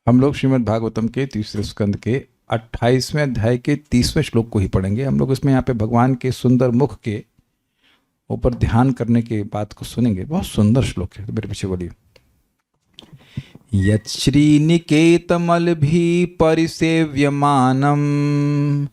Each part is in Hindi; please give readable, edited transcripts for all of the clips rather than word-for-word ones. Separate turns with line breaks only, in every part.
हम लोग श्रीमद् भागवतम के तीसरे स्कंद के 28वें अध्याय के 30वें श्लोक को ही पढ़ेंगे। हम लोग इसमें यहाँ पे भगवान के सुंदर मुख के ऊपर ध्यान करने के बात को सुनेंगे। बहुत सुंदर श्लोक है, तो मेरे पीछे बोलिए। यत् श्रीनिकेतमलभि परिसेव्यमानम्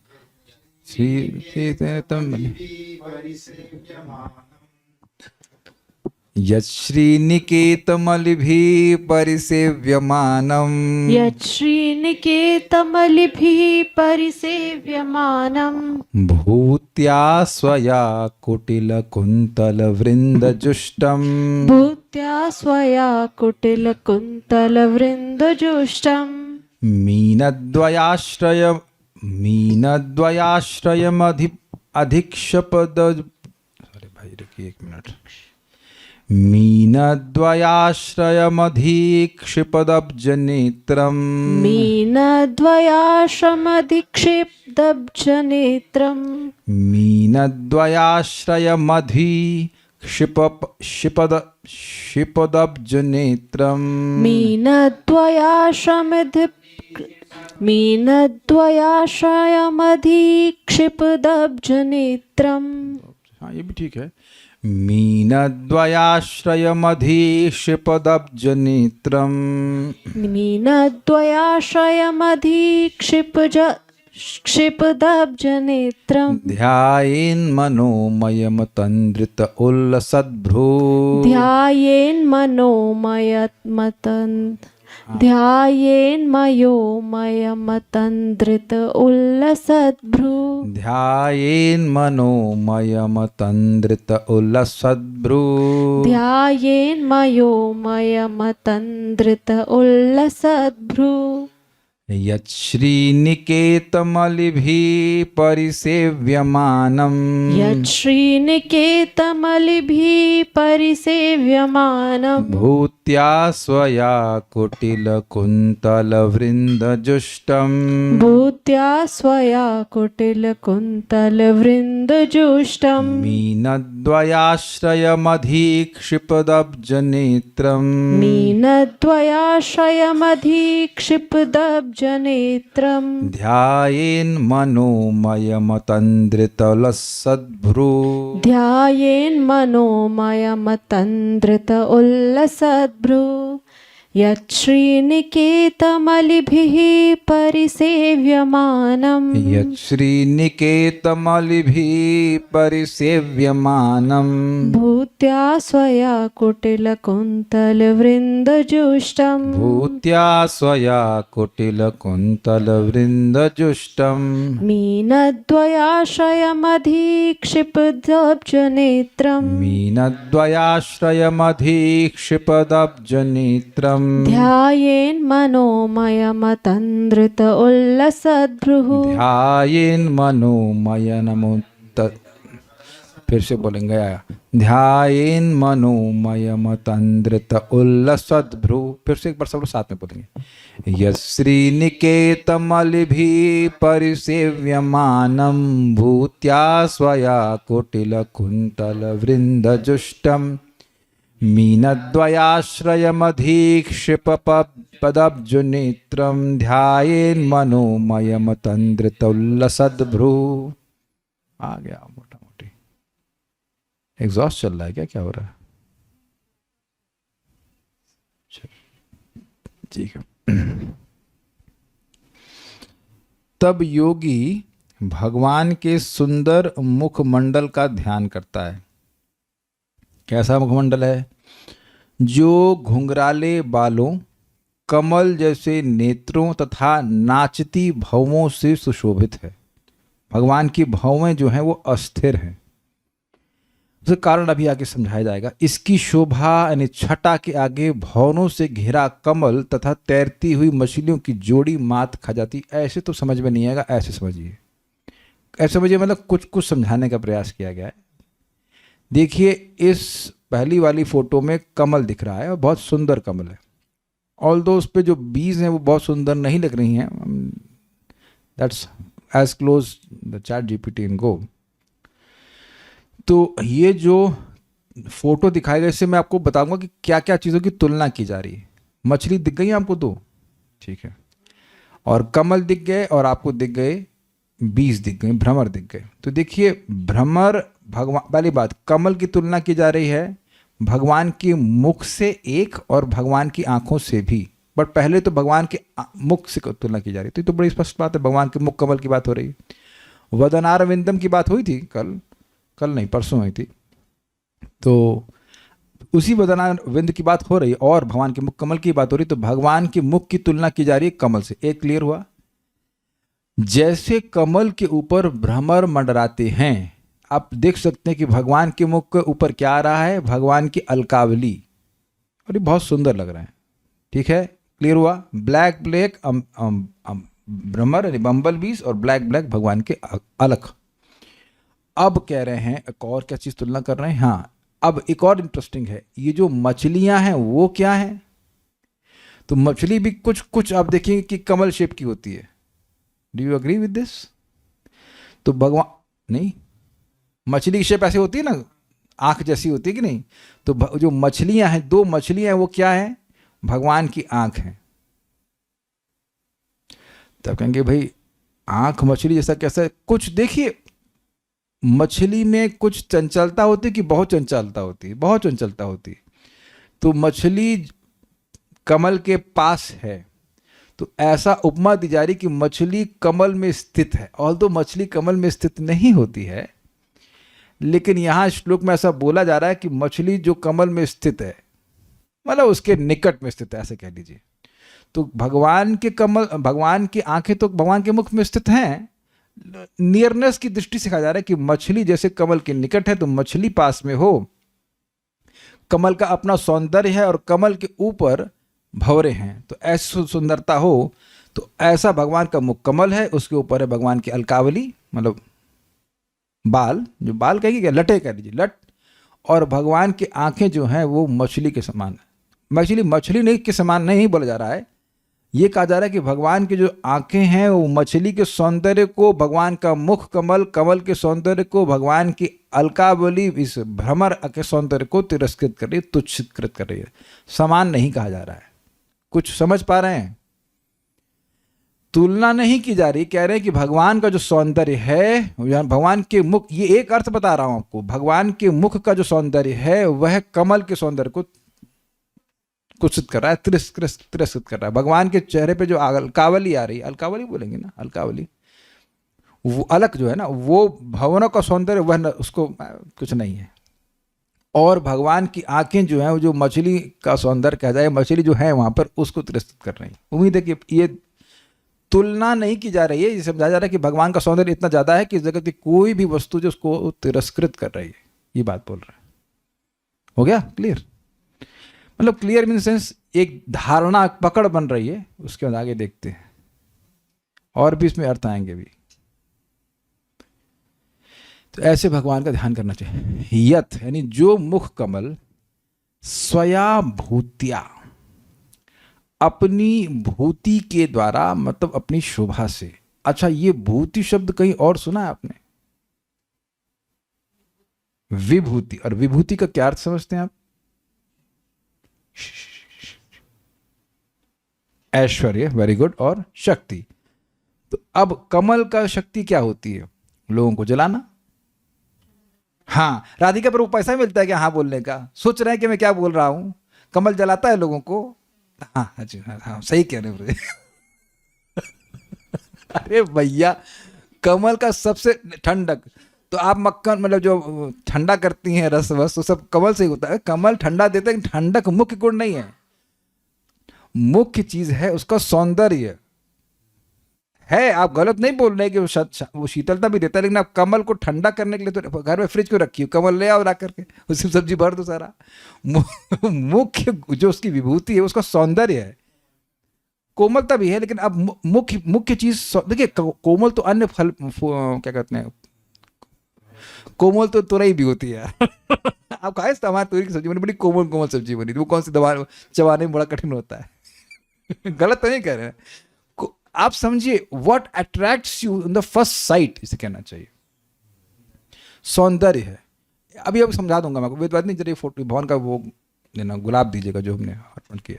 यच्छ्रीनिकेतमलिभिः परिसेव्यमानम्
यच्छ्रीनिकेतमलिभिः परिसेव्यमानम्
भूत्या स्वया कुटिलकुन्तलवृन्दजुष्टम्
भूत्या स्वया कुटिलकुन्तलवृन्दजुष्टम्
मीनद्वयाश्रयमधिक्षपद अरे भाई रुकिए एक मिनट। मीनद्वयाश्रयमधिक्षिपदब्जनेत्रम्
मीनद्वयाश्रमधिक्षिप्तब्जनेत्रम्
मीनद्वयाश्रयमधिक्षिपदब्जनेत्रम्
मीनद्वयाश्रमधिक्षिपदब्जनेत्रम्।
हाँ ये भी ठीक है। मीनद्वयाश्रयमधिक्षिपदब्जनेत्रम्
मीनद्वयाश्रयमधिक्षिपदब्जनेत्रम्
ध्यायेन्मनोमयमतन्द्रित उल्लसद्भ्रू
ध्यायेन्मयोमयमतन्द्रित उल्लसद्भ्रू
ध्यायेन्मनोमयमतन्द्रित उल्लसद्भ्रू
ध्यायेन्मयोमयमतन्द्रित उल्लसद्भ्रू
यच्छ्रीनिकेतमलिभिः परिसेव्यमानम्
यच्छ्रीनिकेतमलिभिः परिसेव्यमानम्
भूत्या स्वया कुटिलकुन्तलवृन्दजुष्टम्
भूत्या स्वया कुटिलकुन्तलवृन्दजुष्टम्
मीनद्वयाश्रयमधिक्षिपदब्जनेत्रम्
मीनद्वयाश्रयमधिक्षिपदब्जनेत्रम्
ध्यायेन्मनोमयमतन्द्रितोल्लसद्भ्रू
ध्यायेन्मनोमयमतन्द्रित उल्लसद्भ्रू यच्छ्रीनिकेतमलिभिः परिसेव्यमानम्
यच्छ्रीनिकेतमलिभिः परिसेव्यमानम्
भूत्या स्वया कुटिलकुन्तलवृन्दजुष्टम्
भूत्या स्वया कुटिलकुन्तलवृन्दजुष्टम्
मीनद्वयाश्रयमधिक्षिपदब्जनेत्रम्
मीनद्वयाश्रयमधिक्षिपदब्जनेत्रम्
ध्यायेन्मनोमयमतन्द्रित उल्लसद्भ्रुः
ध्यायेन्मनोमयनमुत फिर से बोलेंगे ध्यायेन्मनोमयमतन्द्रित उल्लसद्भ्रू। फिर से एक बार सब लोग साथ में बोलेंगे। यश्रीनिकेतमलिभिः परिसेव्यमानम् भूत्या स्वया कुटिलकुन्तलवृन्दजुष्टम् मीनद्वयाश्रयमधिक्षिपदब्जनेत्रम् ध्यायेन्मनोमयमतन्द्रित उल्लसद्भ्रू। आ गया मोटा मोटी। एग्जॉस्ट चल रहा है क्या हो रहा है? ठीक है। तब योगी भगवान के सुंदर मुखमंडल का ध्यान करता है। कैसा मुखमंडल है? जो घुंघराले बालों, कमल जैसे नेत्रों तथा नाचती भौवों से सुशोभित है। भगवान की भौवें जो हैं वो अस्थिर हैं। उसका कारण अभी आगे समझाया जाएगा। इसकी शोभा यानी छटा के आगे भवनों से घिरा कमल तथा तैरती हुई मछलियों की जोड़ी मात खा जाती। ऐसे तो समझ में नहीं आएगा, ऐसे समझिए। ऐसे समझिए मतलब कुछ कुछ समझाने का प्रयास किया गया है। देखिए इस पहली वाली फोटो में कमल दिख रहा है और बहुत सुंदर कमल है। ऑल्दो उस पे जो बीज हैं वो बहुत सुंदर नहीं लग रही हैं। That's as close the chat GPT in go. तो ये जो फोटो दिखाएगा इससे मैं आपको बताऊंगा कि क्या क्या चीज़ों की तुलना की जा रही है। मछली दिख गई आपको? दो ठीक है, और कमल दिख गए और आपको दिख गए बीज दिख गए, भ्रमर दिख गए। तो देखिए भ्रमर भगवान, पहली बात कमल की तुलना की जा रही है भगवान के मुख से एक और भगवान की आंखों से भी, बट पहले तो भगवान के मुख से तुलना की जा रही है। तो बड़ी स्पष्ट बात है, भगवान के मुख कमल की बात हो रही है। वदनार विंदम की बात हुई थी कल नहीं परसों हुई थी, तो उसी वदनार विंद की बात हो रही है और भगवान के मुख कमल की बात हो रही है। तो भगवान के मुख की तुलना की जा रही है कमल से। एक क्लियर हुआ? जैसे कमल के ऊपर भ्रमर मंडराते हैं, आप देख सकते हैं कि भगवान के मुख के ऊपर क्या आ रहा है, भगवान की अलकावली, और ये बहुत सुंदर लग रहा है। ठीक है, क्लियर हुआ? ब्लैक ब्लैक भ्रमर यानी बम्बल बीज और ब्लैक ब्लैक भगवान के अलख। अब कह रहे हैं एक और क्या चीज तुलना कर रहे हैं। हाँ, अब एक और इंटरेस्टिंग है, ये जो मछलियां हैं वो क्या है? तो मछली भी कुछ कुछ आप देखेंगे कि कमल शेप की होती है। Do you agree with this? तो भगवान नहीं, मछली की शेप ऐसे होती है ना, आंख जैसी होती है कि नहीं? तो जो मछलियां हैं, दो मछलियां हैं, वो क्या है? भगवान की आंख है। तब कहेंगे भाई आंख मछली जैसा कैसा? कुछ देखिए, मछली में कुछ चंचलता होती है कि बहुत चंचलता होती है? बहुत चंचलता होती है। तो मछली कमल के पास है, तो ऐसा उपमा दी जा रही कि मछली कमल में स्थित है। और तो मछली कमल में स्थित नहीं होती है, लेकिन यहां श्लोक में ऐसा बोला जा रहा है कि मछली जो कमल में स्थित है, मतलब उसके निकट में स्थित है, ऐसे कह लीजिए। तो भगवान के कमल, भगवान की आंखें तो भगवान के मुख में स्थित हैं। नियरनेस की दृष्टि से कहा जा रहा है कि मछली जैसे कमल के निकट है, तो मछली पास में हो, कमल का अपना सौंदर्य है और कमल के ऊपर भंवरे हैं, तो ऐसी सुंदरता हो, तो ऐसा भगवान का मुख कमल है, उसके ऊपर है भगवान की अलकावली, मतलब बाल, जो बाल कहेंगे क्या, लटे कह लीजिए, लट, और भगवान की आंखें जो हैं वो मछली के समान है। मछली नहीं के समान नहीं बोला जा रहा है, ये कहा जा रहा है कि भगवान की जो आंखें हैं वो मछली के सौंदर्य को, भगवान का मुख कमल, कमल के सौंदर्य को, भगवान की अलकावली, इस भ्रमर के सौंदर्य को तिरस्कृत कर रही है, तुच्छित कर रही है। समान नहीं कहा जा रहा है। कुछ समझ पा रहे हैं? तुलना नहीं की जा रही, कह रहे हैं कि भगवान का जो सौंदर्य है, भगवान के मुख, ये एक अर्थ बता रहा हूं आपको, भगवान के मुख का जो सौंदर्य है वह कमल के सौंदर्य को कुत्सित कर रहा है, तिरस्कृत कर रहा है। भगवान के चेहरे पे जो अलकावली आ रही है, अलकावली बोलेंगे ना, अलकावली, वो अलग जो है ना, वो भवनों का सौंदर्य वह उसको कुछ नहीं है। और भगवान की आंखें जो हैं, वो जो मछली का सौंदर्य कहा जाए, मछली जो है वहां पर उसको तिरस्कृत कर रही है। उम्मीद है कि ये तुलना नहीं की जा रही है, ये समझाया जा रहा है कि भगवान का सौंदर्य इतना ज्यादा है कि इस जगत की कोई भी वस्तु जो उसको तिरस्कृत कर रही है, ये बात बोल रहा है। हो गया क्लियर? मतलब क्लियर मीन सेंस एक धारणा पकड़ बन रही है, उसके बाद आगे देखते हैं और भी इसमें अर्थ आएंगे भी। तो ऐसे भगवान का ध्यान करना चाहिए। यथ यानी जो मुख कमल स्वया भूत्या, अपनी भूति के द्वारा, मतलब अपनी शोभा से। अच्छा, ये भूति शब्द कहीं और सुना है आपने? विभूति, और विभूति का क्या अर्थ समझते हैं आप? ऐश्वर्य, वेरी गुड, और शक्ति। तो अब कमल का शक्ति क्या होती है? लोगों को जलाना। हाँ, राधिका पर वो पैसा मिलता है क्या हाँ बोलने का? सोच रहे हैं कि मैं क्या बोल रहा हूं? कमल जलाता है लोगों को। हाँ अच्छा, हाँ सही कह रहे हो। अरे भैया, कमल का सबसे ठंडक, तो आप मक्खन मतलब जो ठंडा करती हैं रस वस, तो सब कमल से ही होता है। कमल ठंडा देता है, ठंडक मुख्य गुण नहीं है, मुख्य चीज है उसका सौंदर्य है। आप गलत नहीं बोल रहे कि वो शीतलता भी देता है, लेकिन आप कमल को ठंडा करने के लिए तो घर में फ्रिज क्यों रखी हो? कमल ले आओ ला करके, उसमें सब्जी भर दो सारा। मुख्य जो उसकी विभूति है उसका सौंदर्य है, कोमलता भी है, लेकिन अब मुख्य चीज देखिए, कोमल तो अन्य फल क्या कहते हैं, कोमल तो तुरई भी होती है। आप खाए हमारे तुरई की सब्जी बनी, बड़ी कोमल कोमल सब्जी बनी, वो कौन सी दबा चबाने में बड़ा कठिन होता है। गलत तो नहीं कह रहे हैं, आप समझिए what attracts you in the first sight, इसे कहना चाहिए सौंदर्य है। अभी अब समझा दूंगा मैं आपको, बात नहीं चलिए। फोटो भवन का वो देना, गुलाब दीजिएगा जो हमने अर्पण किया।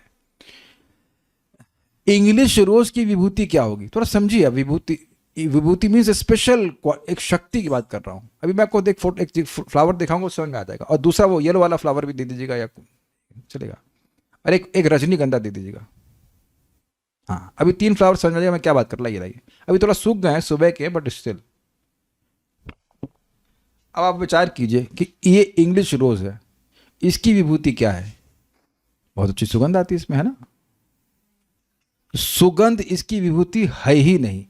इंग्लिश रोज की विभूति क्या होगी, थोड़ा समझिए। विभूति, विभूति मीन्स स्पेशल, एक शक्ति की बात कर रहा हूँ। अभी मैं आपको एक फ्लावर दिखाऊंगा, समझ में आ जाएगा। और दूसरा वो येलो वाला फ्लावर भी दे दीजिएगा, या चलेगा। और एक रजनीगंधा दे दीजिएगा। हाँ, अभी 3 फ्लावर समझ में आ जाएगा मैं क्या बात कर रहा, ये लाइए। अभी थोड़ा सूख गए हैं सुबह के, बट स्टिल। अब आप विचार कीजिए कि ये इंग्लिश रोज है, इसकी विभूति क्या है? बहुत अच्छी सुगंध आती है इसमें, है ना। सुगंध इसकी विभूति है ही नहीं।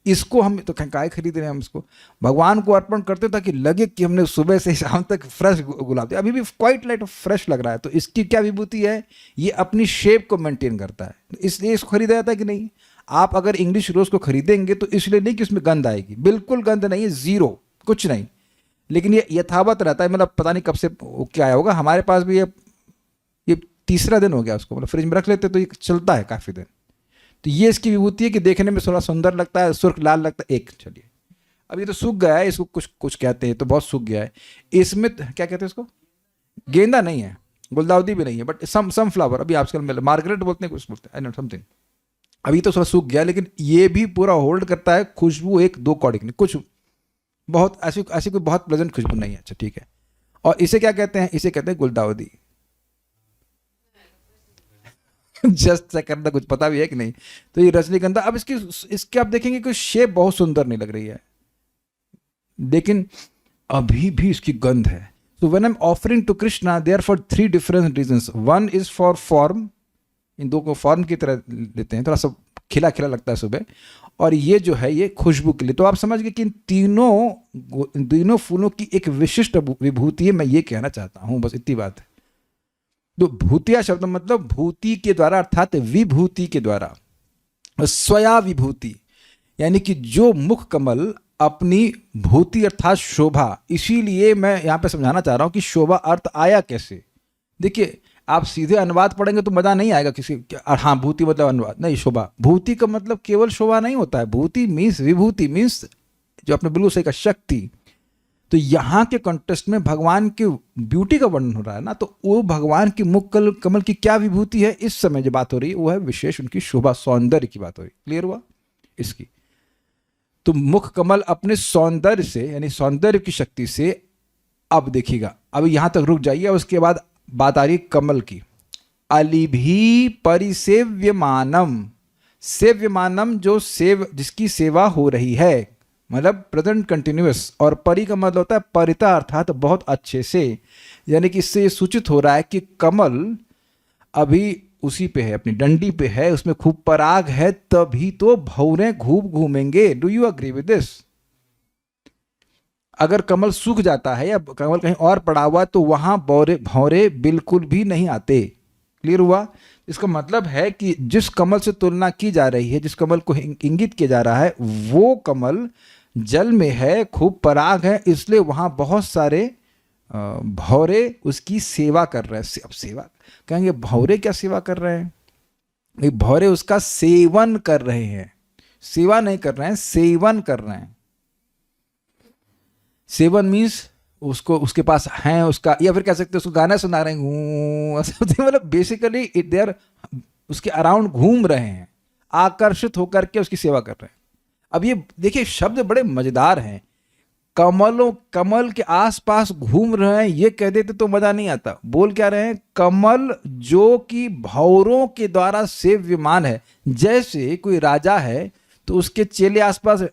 इसको हम तो काय खरीद रहे हैं, हम इसको भगवान को अर्पण करते हैं ताकि लगे कि हमने सुबह से शाम तक फ्रेश गुलाब दिया। अभी भी क्वाइट लाइट फ्रेश लग रहा है। तो इसकी क्या विभूति है? ये अपनी शेप को मेंटेन करता है, इसलिए इसको खरीदा जाता है कि नहीं। आप अगर इंग्लिश रोज को खरीदेंगे तो इसलिए नहीं कि उसमें गंध आएगी, बिल्कुल गंध नहीं है, जीरो, कुछ नहीं। लेकिन ये यथावत रहता है, मतलब पता नहीं कब से क्या आया होगा। हमारे पास भी ये तीसरा दिन हो गया उसको, मतलब फ्रिज में रख लेते तो ये चलता है काफ़ी दिन। तो ये इसकी विभूति है कि देखने में थोड़ा सुंदर लगता है, सुर्ख लाल लगता है। एक चलिए, अब ये तो सूख गया है, इसको कुछ कुछ कहते हैं, तो बहुत सूख गया है। इसमें क्या कहते हैं इसको? गेंदा नहीं है, गुलदाउदी भी नहीं है, बट सम फ्लावर। अभी आजकल मार्गरेट बोलते हैं, कुछ बोलते हैं, आई नो समथिंग। अभी तो थोड़ा सूख गया, लेकिन ये भी पूरा होल्ड करता है खुशबू, 1-2 कौड़ी नहीं, कुछ बहुत ऐसी कोई बहुत प्लेजेंट खुशबू नहीं है। अच्छा ठीक है। और इसे क्या कहते हैं? इसे कहते हैं गुलदाउदी। जस्ट से करना, कुछ पता भी है कि नहीं। तो ये रजनीगंधा। अब इसके आप देखेंगे कि शेप बहुत सुंदर नहीं लग रही है, लेकिन अभी भी इसकी गंध है। So when I'm offering to Krishna, they are for 3 different reasons. One is for form, इन दो को फॉर्म की तरह लेते हैं, थोड़ा सा खिला खिला लगता है सुबह। और ये जो है ये खुशबू के लिए। तो आप समझ गए कि इन तीनों फूलों की एक विशिष्ट विभूति है, मैं ये कहना चाहता हूँ, बस इतनी बात है। तो भूतिया शब्द मतलब भूति के द्वारा, अर्थात विभूति के द्वारा। स्वया विभूति यानी कि जो मुख कमल अपनी भूति अर्थात शोभा। इसीलिए मैं यहाँ पे समझाना चाह रहा हूँ कि शोभा अर्थ आया कैसे। देखिए, आप सीधे अनुवाद पढ़ेंगे तो मजा नहीं आएगा किसी। हाँ, भूति मतलब अनुवाद नहीं, शोभा। भूति का मतलब केवल शोभा नहीं होता है। भूति मीन्स विभूति, मीन्स जो अपने बिल्कुल सही का शक्ति। तो यहाँ के कॉन्टेक्स्ट में भगवान की ब्यूटी का वर्णन हो रहा है ना, तो वो भगवान की मुख कमल की क्या विभूति है इस समय जो बात हो रही है, वो है विशेष उनकी शोभा, सौंदर्य की बात हो रही है। क्लियर हुआ इसकी? तो मुख कमल अपने सौंदर्य से, यानी सौंदर्य की शक्ति से। अब देखिएगा, अब यहां तक रुक जाइए। उसके बाद बात आ रही कमल की। अलिभी परिसेव्यमानम, सेव्यमानम जो जिसकी सेवा हो रही है, मतलब प्रेजेंट कंटिन्यूअस। और परि का मतलब होता है परिता, अर्थात बहुत अच्छे से। यानी कि इससे ये सूचित हो रहा है कि कमल अभी उसी पे है, अपनी डंडी पे है, उसमें खूब पराग है, तभी तो भौरे घूमेंगे। Do you agree with this? अगर कमल सूख जाता है या कमल कहीं और पड़ा हुआ तो वहां भौरे बिल्कुल भी नहीं आते। क्लियर हुआ? इसका मतलब है कि जिस कमल से तुलना की जा रही है, जिस कमल को इंगित किया जा रहा है, वो कमल जल में है, खूब पराग है, इसलिए वहां बहुत सारे भौरे उसकी सेवा कर रहे हैं। अब सेवा कहेंगे, भौरे क्या सेवा कर रहे हैं? भौरे उसका सेवन कर रहे हैं। सेवा नहीं कर रहे हैं, सेवन कर रहे हैं। सेवन मीन्स उसको, उसके पास है उसका, या फिर कह सकते हैं उसको गाना सुना रहे हैं, मतलब बेसिकली दे आर उसके अराउंड घूम रहे हैं, आकर्षित होकर के उसकी सेवा कर रहे हैं। अब ये देखिए, शब्द बड़े मजेदार हैं। कमल के आसपास घूम रहे हैं, ये कह देते तो मजा नहीं आता। बोल क्या रहे हैं? कमल जो कि भौरों के द्वारा सेव्यमान है। जैसे कोई राजा है तो उसके चेले आसपास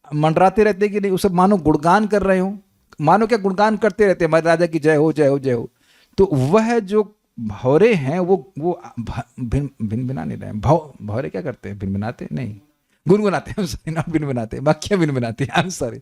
मंडराते रहते कि नहीं, उसे मानो गुणगान कर रहे हो, मानो क्या गुणगान करते रहते हैं, हमारे राजा की जय हो, जय हो, जय हो। तो वह जो भौरे हैं वो भिन नहीं रहे हैं। भौरे क्या करते हैं? भिनभिनाते नहीं, गुनगुनाते हैं। नॉट भिनभिनाते, मक्खियां भिनभिनाती हैं। I am sorry.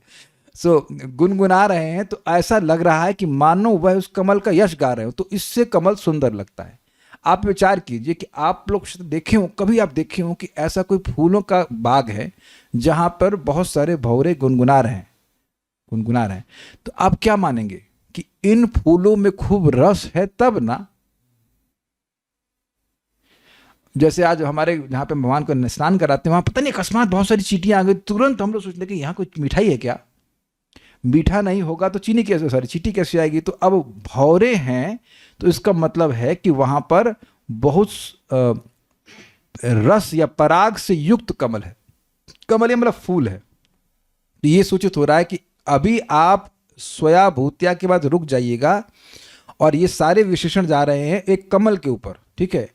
सो गुनगुना रहे हैं, तो ऐसा लग रहा है कि मानो वह उस कमल का यश गा रहे हो। तो इससे कमल सुंदर लगता है। आप विचार कीजिए कि आप लोग देखे हो, कभी आप देखे हो कि ऐसा कोई फूलों का बाग है जहां पर बहुत सारे भौरे गुनगुना रहे हैं। तो आप क्या मानेंगे कि इन फूलों में खूब रस है तब ना? जैसे आज हमारे जहाँ पे भगवान को स्नान कराते हैं, वहां पता नहीं अकस्मात बहुत सारी चींटियां आ गई। तुरंत हम लोग सोचते कि यहाँ कोई मिठाई है क्या? मीठा नहीं होगा तो चीनी कैसे, सॉरी चींटी कैसे आएगी? तो अब भौरे हैं, तो इसका मतलब है कि वहां पर बहुत रस या पराग से युक्त कमल है। कमल ये मतलब फूल है। तो ये सूचित हो रहा है कि अभी आप स्वया भूतिया के बाद रुक जाइएगा, और ये सारे विशेषण जा रहे हैं एक कमल के ऊपर, ठीक है।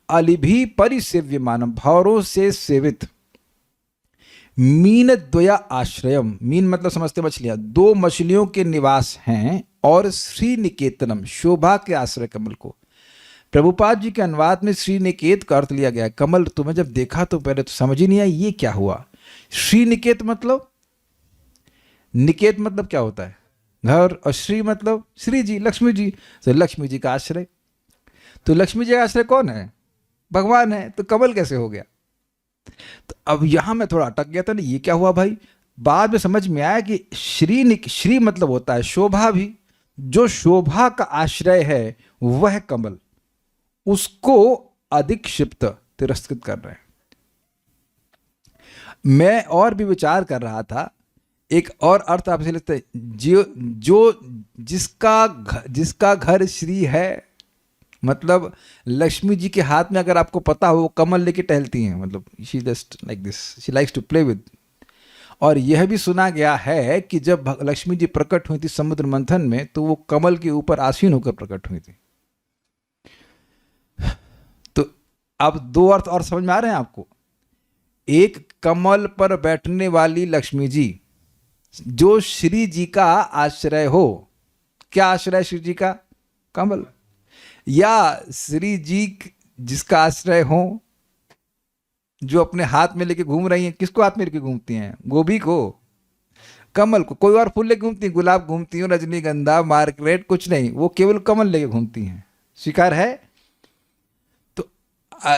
अलिभी परिसेव्य मानम, भौरों से सेवित, मीन द्वया आश्रयम, मीन मतलब समझते मछलियां, दो मछलियों के निवास हैं, और श्री निकेतनम, शोभा के आश्रय कमल को। प्रभुपाद जी के अनुवाद में श्री निकेत का अर्थ लिया गया है कमल। तुम्हें जब देखा तो पहले तो समझ ही नहीं आई ये क्या हुआ। श्री निकेत मतलब, निकेत मतलब क्या होता है? घर, और श्री मतलब श्री जी, लक्ष्मी जी। तो लक्ष्मी जी का आश्रय, तो लक्ष्मी जी का आश्रय कौन है? भगवान है। तो कमल कैसे हो गया? तो अब यहां मैं थोड़ा अटक गया था ना, ये क्या हुआ भाई। बाद में समझ में आया कि श्री मतलब होता है शोभा भी, जो शोभा का आश्रय है वह कमल, उसको अधिक्षिप्त तिरस्कृत कर रहे हैं। मैं और भी विचार कर रहा था, एक और अर्थ आपसे लेते हैं, जिसका घर श्री है, मतलब लक्ष्मी जी के हाथ में अगर आपको पता हो वो कमल लेके टहलती हैं, मतलब she just like this, she likes to play with. और यह भी सुना गया है कि जब लक्ष्मी जी प्रकट हुई थी समुद्र मंथन में, तो वो कमल के ऊपर आसीन होकर प्रकट हुई थी। तो अब दो अर्थ और समझ में आ रहे हैं आपको। एक, कमल पर बैठने वाली लक्ष्मी जी, जो श्री जी का आश्रय हो। क्या आश्रय श्री जी का? कमल। या श्री जी जिसका आश्रय हो, जो अपने हाथ में लेके घूम रही हैं। किसको हाथ में लेके घूमती हैं? गोभी को, कमल को। कोई और फूल लेके घूमती हैं? गुलाब घूमती हैं, रजनीगंधा, मार्गरेट, कुछ नहीं, वो केवल कमल लेके घूमती हैं। स्वीकार है? तो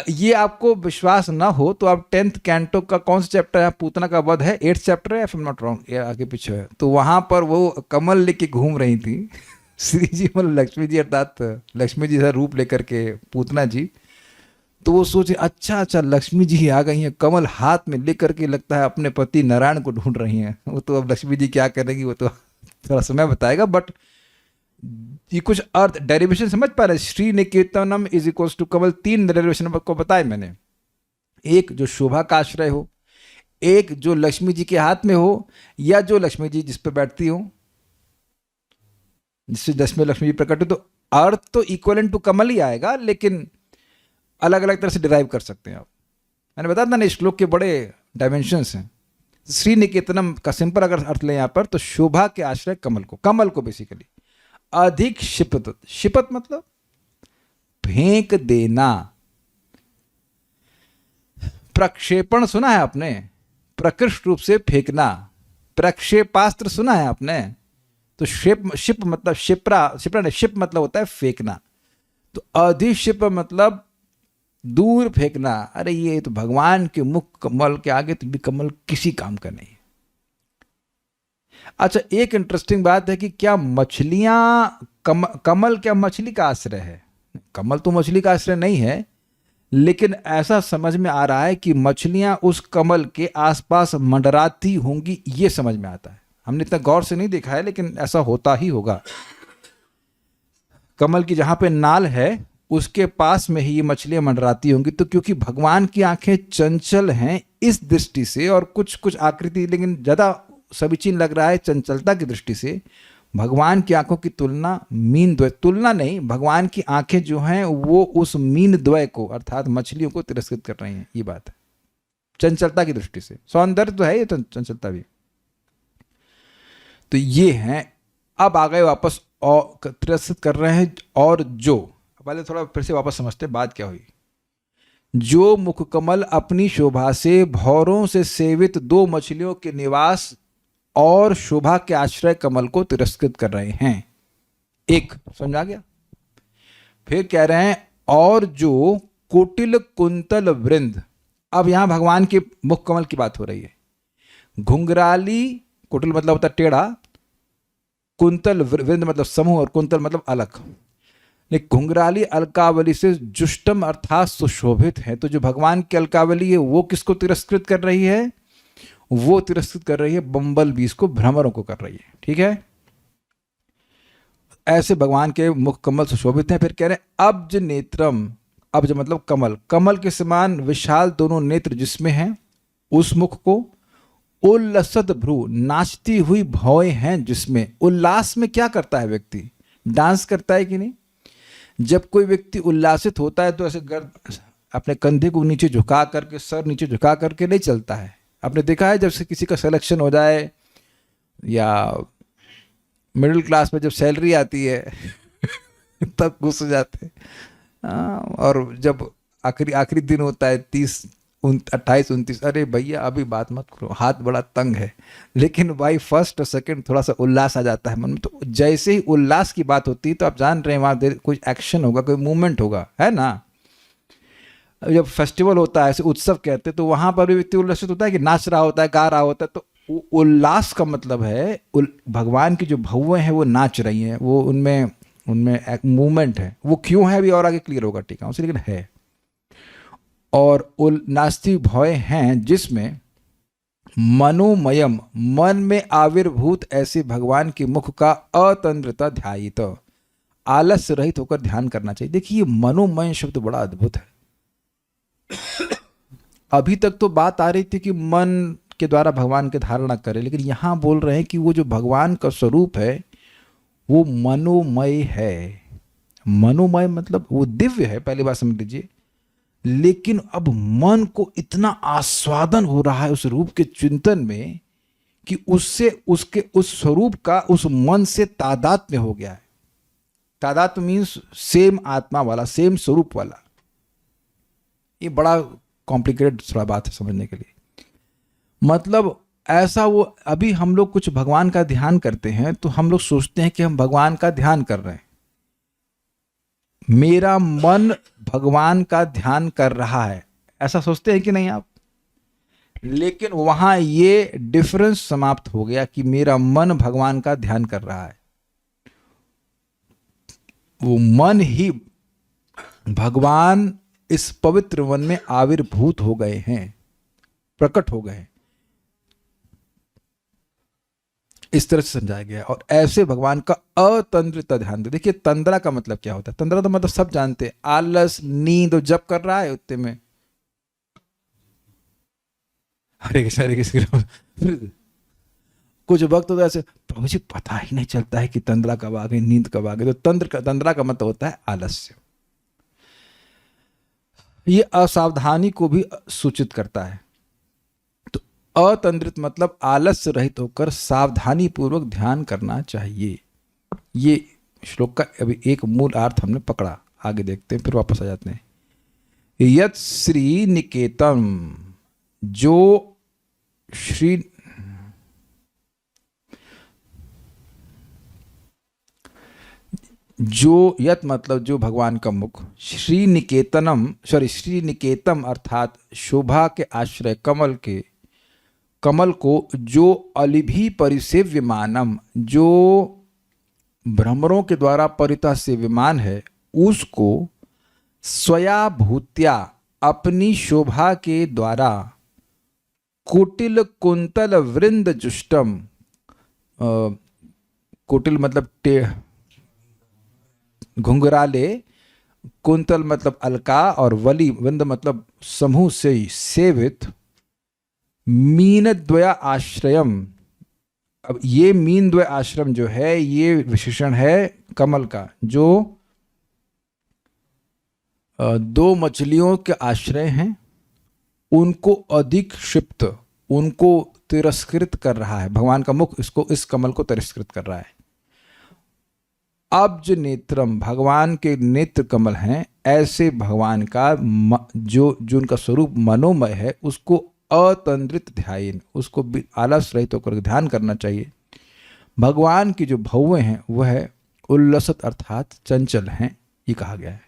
ये आपको विश्वास ना हो तो आप 10th कैंटो का कौन सा चैप्टर है, पूतना का वध है, 8th चैप्टर है, if I am not wrong, ये आगे पीछे है, तो वहां पर वो कमल लेके घूम रही थी श्री जी, मतलब लक्ष्मी जी, अर्थात लक्ष्मी जी का रूप लेकर के पूतना जी। तो वो सोचे अच्छा अच्छा लक्ष्मी जी आ गई हैं, कमल हाथ में लेकर के, लगता है अपने पति नारायण को ढूंढ रही हैं। वो तो अब लक्ष्मी जी क्या करेगी वो तो थोड़ा समय बताएगा, बट ये कुछ अर्थ डेरिवेशन समझ पा रहे। Shri Niketanam is equals to Kamal, 3 derivation को बताए मैंने। एक जो शोभा का आश्रय हो, एक जो लक्ष्मी जी के हाथ में हो, या जो लक्ष्मी जी जिस पे बैठती हो, जिससे जिसमें लक्ष्मी जी प्रकट हो। तो अर्थ तो इक्वलेंट टू कमल ही आएगा, लेकिन अलग अलग तरह से डिराइव कर सकते हैं आप। मैंने बताया था ना, श्लोक के बड़े डायमेंशंस हैं। श्री निकेतनम का सिंपल अगर अर्थ लें यहाँ पर, तो शोभा के आश्रय कमल को बेसिकली। अधिक क्षिपत, क्षिपत मतलब फेंक देना। प्रक्षेपण सुना है आपने? प्रकृष्ट रूप से फेंकना। प्रक्षेपास्त्र सुना है आपने? तो शिप मतलब शिप मतलब होता है फेंकना। तो अधिक्षिप मतलब दूर फेंकना। अरे ये तो भगवान के मुख कमल के आगे तो भी कमल किसी काम का नहीं। अच्छा, एक इंटरेस्टिंग बात है कि क्या मछलियां कमल क्या मछली का आश्रय है? कमल तो मछली का आश्रय नहीं है, लेकिन ऐसा समझ में आ रहा है कि मछलियां उस कमल के आसपास मंडराती होंगी, ये समझ में आता है। हमने इतना गौर से नहीं देखा है, लेकिन ऐसा होता ही होगा। कमल की जहां पे नाल है उसके पास में ही ये मछलियां मंडराती होंगी। तो क्योंकि भगवान की आंखें चंचल हैं इस दृष्टि से, और कुछ कुछ आकृति, लेकिन ज़्यादा सविचीन लग रहा है चंचलता की दृष्टि से, भगवान की आंखों की तुलना मीन द्वय, तुलना नहीं, भगवान की आंखें जो हैं वो उस मीन द्वय को अर्थात मछलियों को तिरस्कृत कर रही हैं। ये बात है चंचलता की दृष्टि से। सौंदर्य तो है ये चंचलता भी। तो ये हैं। अब आ गए वापस, और तिरस्कृत कर रहे हैं। और जो पहले थोड़ा फिर से वापस समझते बात क्या हुई। जो मुखकमल अपनी शोभा से भौरों से सेवित 2 मछलियों के निवास और शोभा के आश्रय कमल को तिरस्कृत कर रहे हैं। एक समझ आ गया। फिर कह रहे हैं और जो कुटिल कुंतल वृंद। अब यहां भगवान के मुख कमल की बात हो रही है। घुंघराली, कुटिल मतलब होता टेढ़ा, कुंतल वृंद मतलब समूह, और कुंतल मतलब अलग। लेकिन घुंघराली अलकावली से जुष्टम अर्थात सुशोभित है। तो जो भगवान की अलकावली है वो किसको तिरस्कृत कर रही है? वो तिरस्कृत कर रही है बम्बल बीज को, भ्रमरों को कर रही है। ठीक है, ऐसे भगवान के मुख कमल सुशोभित हैं। फिर कह रहे हैं अब्ज नेत्रम, अब्ज मतलब कमल, कमल के समान विशाल दोनों नेत्र जिसमें हैं उस मुख को, उल्लसत भ्रू नाचती हुई भौएं हैं जिसमें। उल्लास में क्या करता है व्यक्ति? डांस करता है कि नहीं? जब कोई व्यक्ति उल्लासित होता है तो ऐसे गर्द अपने कंधे को नीचे झुका करके, सर नीचे झुका करके नहीं चलता है। आपने देखा है जब से किसी का सिलेक्शन हो जाए या मिडिल क्लास में जब सैलरी आती है तब घुस जाते हैं। और जब आखिरी आखिरी दिन होता है 30 28 29, अरे भैया अभी बात मत करो, हाथ बड़ा तंग है, लेकिन भाई फर्स्ट और सेकंड थोड़ा सा उल्लास आ जाता है मन में। तो जैसे ही उल्लास की बात होती है तो आप जान रहे हैं वहाँ कोई एक्शन होगा, कोई मूवमेंट होगा, है ना। जब फेस्टिवल होता है, ऐसे उत्सव कहते हैं, तो वहाँ पर भी व्यक्ति उल्लसित होता है कि नाच रहा होता है, गा रहा होता है। तो उल्लास का मतलब है भगवान की जो भौवें हैं वो नाच रही हैं, वो उनमें एक मूवमेंट है। वो क्यों है अभी और आगे क्लियर होगा, ठीक है उसे, लेकिन है। और नास्ती भय हैं जिसमें मनोमयम मन में आविर्भूत ऐसे भगवान के मुख का अतंद्रता ध्यायित, आलस्य रहित होकर ध्यान करना चाहिए। देखिए ये मनोमय शब्द बड़ा अद्भुत है। अभी तक तो बात आ रही थी कि मन के द्वारा भगवान की धारणा करे, लेकिन यहां बोल रहे हैं कि वो जो भगवान का स्वरूप है वो मनोमय है। मनोमय मतलब वो दिव्य है, पहली बात समझ लीजिए। लेकिन अब मन को इतना आस्वादन हो रहा है उस रूप के चिंतन में कि उससे उसके उस स्वरूप का उस मन से तादात्म्य हो गया है। तादात्म्य मीन्स सेम आत्मा वाला, सेम स्वरूप वाला। ये बड़ा कॉम्प्लिकेटेड थोड़ा बात है समझने के लिए। मतलब ऐसा वो, अभी हम लोग कुछ भगवान का ध्यान करते हैं तो हम लोग सोचते हैं कि हम भगवान का ध्यान कर रहे हैं, मेरा मन भगवान का ध्यान कर रहा है, ऐसा सोचते हैं कि नहीं आप? लेकिन वहां ये डिफरेंस समाप्त हो गया कि मेरा मन भगवान का ध्यान कर रहा है। वो मन ही भगवान इस पवित्र वन में आविर्भूत हो गए हैं, प्रकट हो गए हैं, इस तरह से समझाया गया। और ऐसे भगवान का अतंद्रित ध्यान दे। देखिए तंद्रा का मतलब क्या होता है? तंद्रा तो मतलब सब जानते हैं, आलस, नींद जब कर रहा है उतने में हरे कृष्ण कुछ वक्त तो ऐसे प्रभु जी पता ही नहीं चलता है कि तंद्रा कब आ गई, नींद कब आ गई। तो तंद्रा का मतलब होता है आलस्य। ये असावधानी को भी सूचित करता है। तो अतंद्रित मतलब आलस्य रहित होकर सावधानी पूर्वक ध्यान करना चाहिए। ये श्लोक का अभी एक मूल अर्थ हमने पकड़ा, आगे देखते हैं फिर वापस आ जाते हैं। यत श्री निकेतन, जो श्री जो यत मतलब जो भगवान का मुख, श्री निकेतम अर्थात शोभा के आश्रय कमल को जो अलिभि परिसेव्यमानम, जो भ्रमरों के द्वारा परितः सेव्यमान है, उसको स्वया भूत्या अपनी शोभा के द्वारा कुटिल कुंतल वृंद जुष्टम, कुटिल मतलब घुंघराले, कुंतल मतलब अलका, और वली वृंद मतलब समूह से सेवित, मीन द्वया आश्रयम। अब ये मीन द्वय आश्रम जो है ये विशेषण है कमल का, जो दो मछलियों के आश्रय हैं, उनको अधिक क्षिप्त, उनको तिरस्कृत कर रहा है। भगवान का मुख इसको, इस कमल को तिरस्कृत कर रहा है। अब्ज नेत्रम, भगवान के नेत्र कमल हैं, ऐसे भगवान का जो उनका स्वरूप मनोमय है उसको अतंद्रित ध्यान, उसको आलस रहित होकर ध्यान करना चाहिए। भगवान की जो भौवें हैं वह उल्लसित अर्थात चंचल हैं, ये कहा गया है।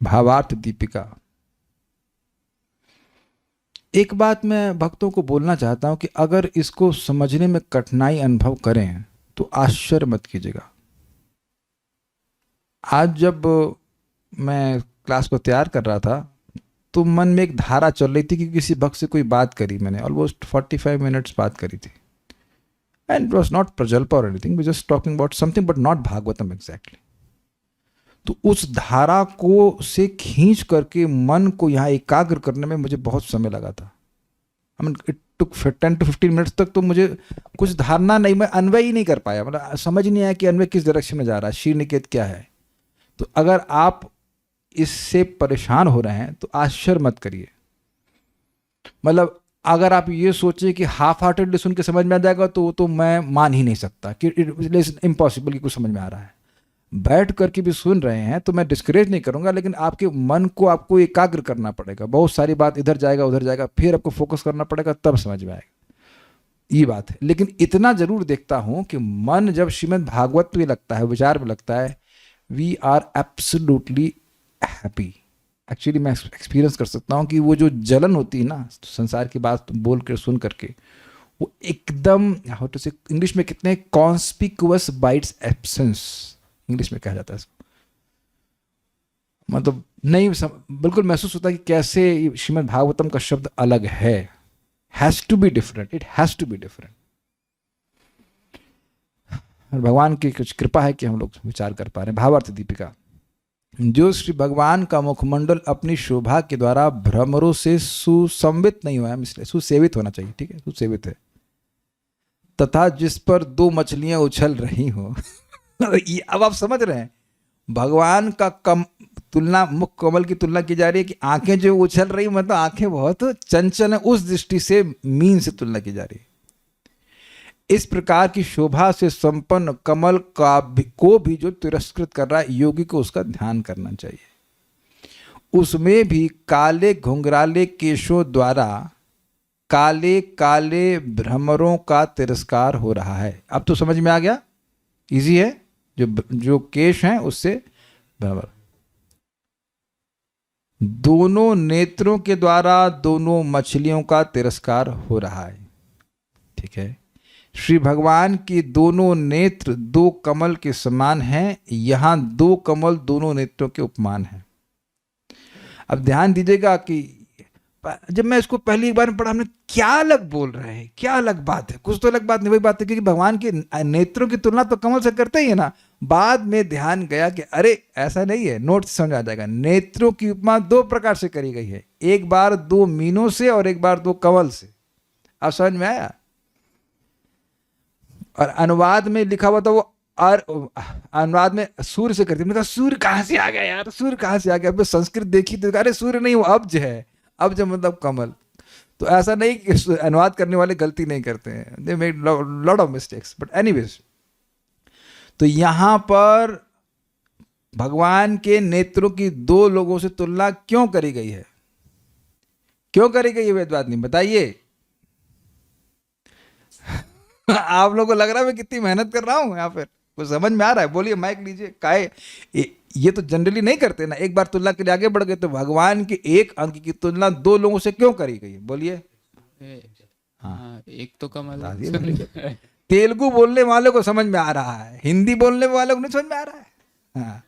भावार्थ दीपिका। एक बात मैं भक्तों को बोलना चाहता हूं कि अगर इसको समझने में कठिनाई अनुभव करें तो आश्चर्य मत कीजिएगा। आज जब मैं क्लास को तैयार कर रहा था तो मन में एक धारा चल रही थी कि किसी भक्त से कोई बात करी, मैंने ऑलमोस्ट 45 मिनट्स बात करी थी। एंड इट वॉज नॉट प्रजल्प और anything, we just talking about something but not Bhagavatam exactly. तो उस धारा को से खींच करके मन को यहाँ एकाग्र करने में मुझे बहुत समय लगा था। I mean it took 10 to 15 minutes तक तो मुझे कुछ धारणा नहीं, मैं अन्वय ही नहीं कर पाया, मतलब समझ नहीं आया कि अन्वय किस डायरेक्शन में जा रहा है, श्रीनिकेत क्या है। तो अगर आप इससे परेशान हो रहे हैं तो आश्चर्य मत करिए। मतलब अगर आप ये सोचिए कि हाफ हार्टेडली सुन के समझ में आ जाएगा तो मैं मान ही नहीं सकता कि इट इम्पॉसिबल कि कुछ समझ में आ रहा है। बैठ करके भी सुन रहे हैं तो मैं डिस्करेज नहीं करूंगा, लेकिन आपके मन को आपको एकाग्र करना पड़ेगा। बहुत सारी बात इधर जाएगा उधर जाएगा, फिर आपको फोकस करना पड़ेगा, तब समझ में आएगा, ये बात है। लेकिन इतना जरूर देखता हूं कि मन जब श्रीमद् भागवत में लगता है, विचार में लगता है, we are absolutely happy. Actually मैं एक्सपीरियंस कर सकता हूँ कि वो जो जलन होती है ना संसार की बात बोल कर सुन करके, वो एकदम हाउ टू से इंग्लिश में कितने कॉन्स्पिकुअस बाइट्स एब्सेंस इंग्लिश में कहा जाता है इसको, मतलब नहीं बिल्कुल महसूस होता है कि कैसे श्रीमद् भागवतम का शब्द अलग है। Has to be different, it has to be different. और भगवान की कुछ कृपा है कि हम लोग विचार कर पा रहे हैं। भावार्थ दीपिका, जो श्री भगवान का मुखमंडल अपनी शोभा के द्वारा भ्रमरों से सुसंवित नहीं हुआ है, इसलिए सुसेवित होना चाहिए, ठीक है, सुसेवित है, तथा जिस पर दो मछलियां उछल रही हो ये अब आप समझ रहे हैं, भगवान का तुलना, मुख कमल की तुलना की जा रही है कि आंखें जो उछल रही, मतलब आंखें बहुत चंचल है, उस दृष्टि से मीन से तुलना की जा रही है। इस प्रकार की शोभा से संपन्न कमल को भी जो तिरस्कृत कर रहा है, योगी को उसका ध्यान करना चाहिए। उसमें भी काले घुंघराले केशों द्वारा काले काले भ्रमरों का तिरस्कार हो रहा है। अब तो समझ में आ गया, इजी है, जो केश हैं उससे भ्रमर। दोनों नेत्रों के द्वारा दोनों मछलियों का तिरस्कार हो रहा है, ठीक है। श्री भगवान की दोनों नेत्र दो कमल के समान हैं, यहां दो कमल दोनों नेत्रों के उपमान हैं। अब ध्यान दीजिएगा कि जब मैं इसको पहली बार पढ़ा, हमने क्या अलग बोल रहे हैं, क्या अलग बात है, कुछ तो अलग बात नहीं, वही बात है, क्योंकि भगवान के नेत्रों की तुलना तो कमल से करते ही है ना। बाद में ध्यान गया कि अरे ऐसा नहीं है, नोट समझ आ जाएगा। नेत्रों की उपमा दो प्रकार से करी गई है, एक बार दो मीनों से और एक बार दो कमल से। अब समझ में आया। और अनुवाद में लिखा हुआ था वो, और अनुवाद में सूर्य से करती, मतलब सूर्य कहां से आ गया यार, सूर्य कहां से आ गया। संस्कृत देखी तो अरे सूर्य नहीं, वो अब्ज है, अब्ज मतलब कमल। तो ऐसा नहीं कि अनुवाद करने वाले गलती नहीं करते हैं, they made lot of mistakes, but anyways. तो यहां पर भगवान के नेत्रों की दो लोगों से तुलना क्यों करी गई है, क्यों करी गई है वेदवाद नहीं, बताइए। आप लोगों को लग रहा है मैं कितनी मेहनत कर रहा हूं यहाँ पर, कुछ समझ में आ रहा है? बोलिए, माइक लीजिए। काहे ये तो जनरली नहीं करते ना, एक बार तुलना के लिए आगे बढ़ गए। तो भगवान के एक अंक की तुलना दो लोगों से क्यों करी गई, बोलिए।
हाँ, एक तो कमल।
तेलुगु बोलने वालों को समझ में आ रहा है, हिंदी बोलने वालों को नहीं समझ में आ रहा है। हाँ,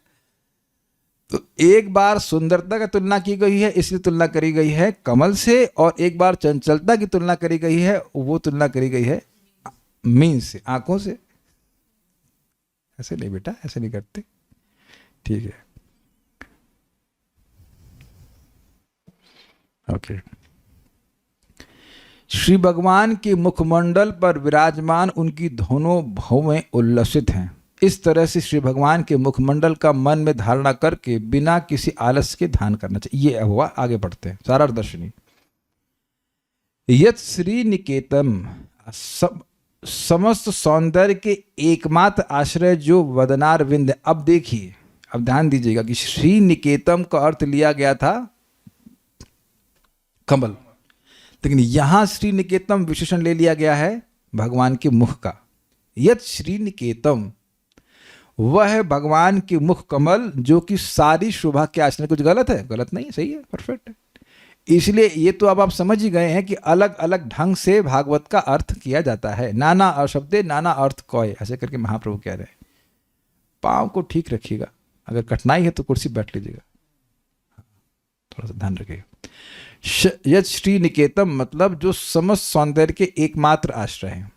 तो एक बार सुंदरता की तुलना की गई है, इसलिए तुलना करी गई है कमल से, और एक बार चंचलता की तुलना करी गई है, वो तुलना करी गई है मीन से, आंखों से। ऐसे नहीं बेटा, ऐसे नहीं करते, ठीक है, ओके। श्री भगवान के मुखमंडल पर विराजमान उनकी दोनों भौवें उल्लसित हैं। इस तरह से श्री भगवान के मुखमंडल का मन में धारणा करके बिना किसी आलस्य के ध्यान करना चाहिए। ये हुआ, आगे बढ़ते हैं। सारार्थ दर्शनी, यत श्री निकेतन समस्त सौंदर्य के एकमात्र आश्रय जो वदनार विंद। अब देखिए, अब ध्यान दीजिएगा कि श्री निकेतम का अर्थ लिया गया था कमल, लेकिन यहां श्री निकेतम विशेषण ले लिया गया है भगवान के मुख का। यत श्री निकेतम, वह है भगवान के मुख कमल जो कि सारी शोभा के आश्रय। कुछ गलत है? गलत नहीं, सही है, परफेक्ट है। इसलिए ये तो अब आप समझ ही गए हैं कि अलग अलग ढंग से भागवत का अर्थ किया जाता है। नाना अशब्दे नाना अर्थ कौय, ऐसे करके महाप्रभु कह रहे हैं। पाँव को ठीक रखिएगा, अगर कठिनाई है तो कुर्सी बैठ लीजिएगा, थोड़ा सा ध्यान रखिएगा। यत श्री निकेतम मतलब जो समस्त सौंदर्य के एकमात्र आश्रय हैं।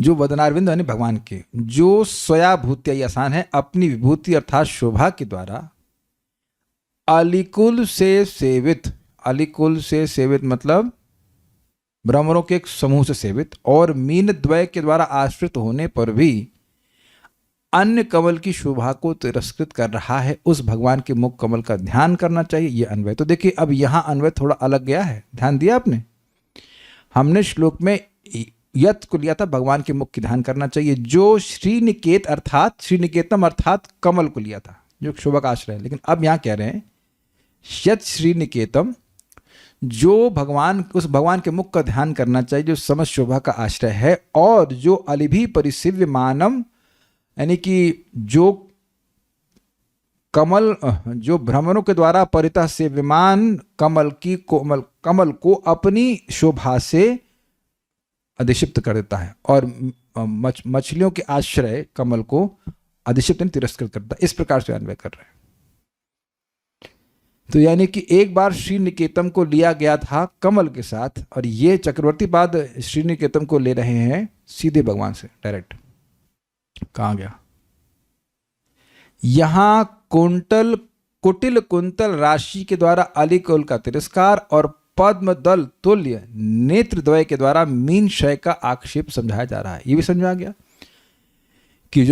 जो वदनारविंद यानी भगवान के, जो स्वया भूत्या आसान है, अपनी विभूति अर्थात शोभा के द्वारा अलिकुल से सेवित, अलिकुल से सेवित मतलब भ्रमरों के एक समूह से सेवित, और मीन द्वय के द्वारा आश्रित होने पर भी अन्य कमल की शोभा को तिरस्कृत कर रहा है, उस भगवान के मुख कमल का ध्यान करना चाहिए। ये अन्वय। तो देखिए अब यहां अन्वय थोड़ा अलग गया है, ध्यान दिया आपने। हमने श्लोक में यत को लिया था, भगवान के मुख की ध्यान करना चाहिए, जो श्रीनिकेत अर्थात श्रीनिकेतम अर्थात कमल को लिया था, जो शोभा का आश्रय है। लेकिन अब यहां कह रहे हैं यत श्रीनिकेतम, जो भगवान, उस भगवान के मुख का ध्यान करना चाहिए जो समस्त शोभा का आश्रय है, और जो अलिभि परिसेव्य मानम यानी कि जो कमल, जो भ्रमरों के द्वारा परितः सेव्यमान कमल को अपनी शोभा से अधिक्षिप्त कर देता है, और मछलियों के आश्रय कमल को अधिक्षिप्त तिरस्कृत करता है। इस प्रकार से अन्वय कर रहे हैं। तो यानी कि एक बार श्रीनिकेतम को लिया गया था कमल के साथ, और ये चक्रवर्ती बाद श्रीनिकेतम को ले रहे हैं सीधे भगवान से डायरेक्ट। कहाँ गया? यहां कुटिल कुंतल राशि के द्वारा अलिकुल का तिरस्कार और पद्म दल तुल्य नेत्र द्वय के द्वारा मीन शय का आक्षेप समझाया जा रहा है। ये भी समझा गया कि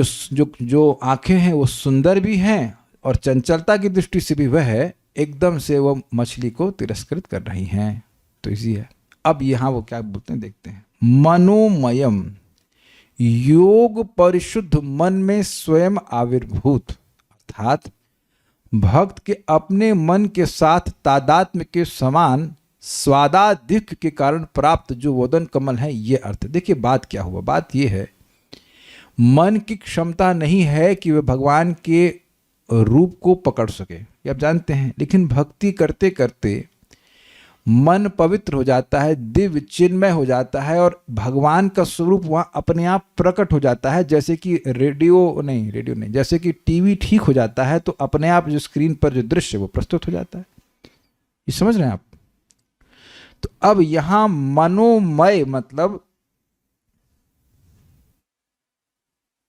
जो आंखें हैं वो सुंदर भी हैं, और चंचलता की दृष्टि से भी वह एकदम से वो मछली को तिरस्कृत कर रही हैं। तो इसी है। अब यहां वो क्या बोलते हैं देखते हैं। मनोमयम, योग परिशुद्ध मन में स्वयं आविर्भूत, अर्थात भक्त के अपने मन के साथ तादात्म्य के समान स्वादाधिक के कारण प्राप्त जो वदन कमल है, ये अर्थ। देखिए बात क्या हुआ, बात ये है मन की क्षमता नहीं है कि वह भगवान के रूप को पकड़ सके, ये आप जानते हैं। लेकिन भक्ति करते करते मन पवित्र हो जाता है, दिव्य चिन्मय हो जाता है, और भगवान का स्वरूप वहां अपने आप प्रकट हो जाता है। जैसे कि रेडियो नहीं, जैसे कि टीवी ठीक हो जाता है तो अपने आप जो स्क्रीन पर जो दृश्य वो प्रस्तुत हो जाता है। ये समझ रहे हैं आप? तो अब यहां मनोमय मतलब,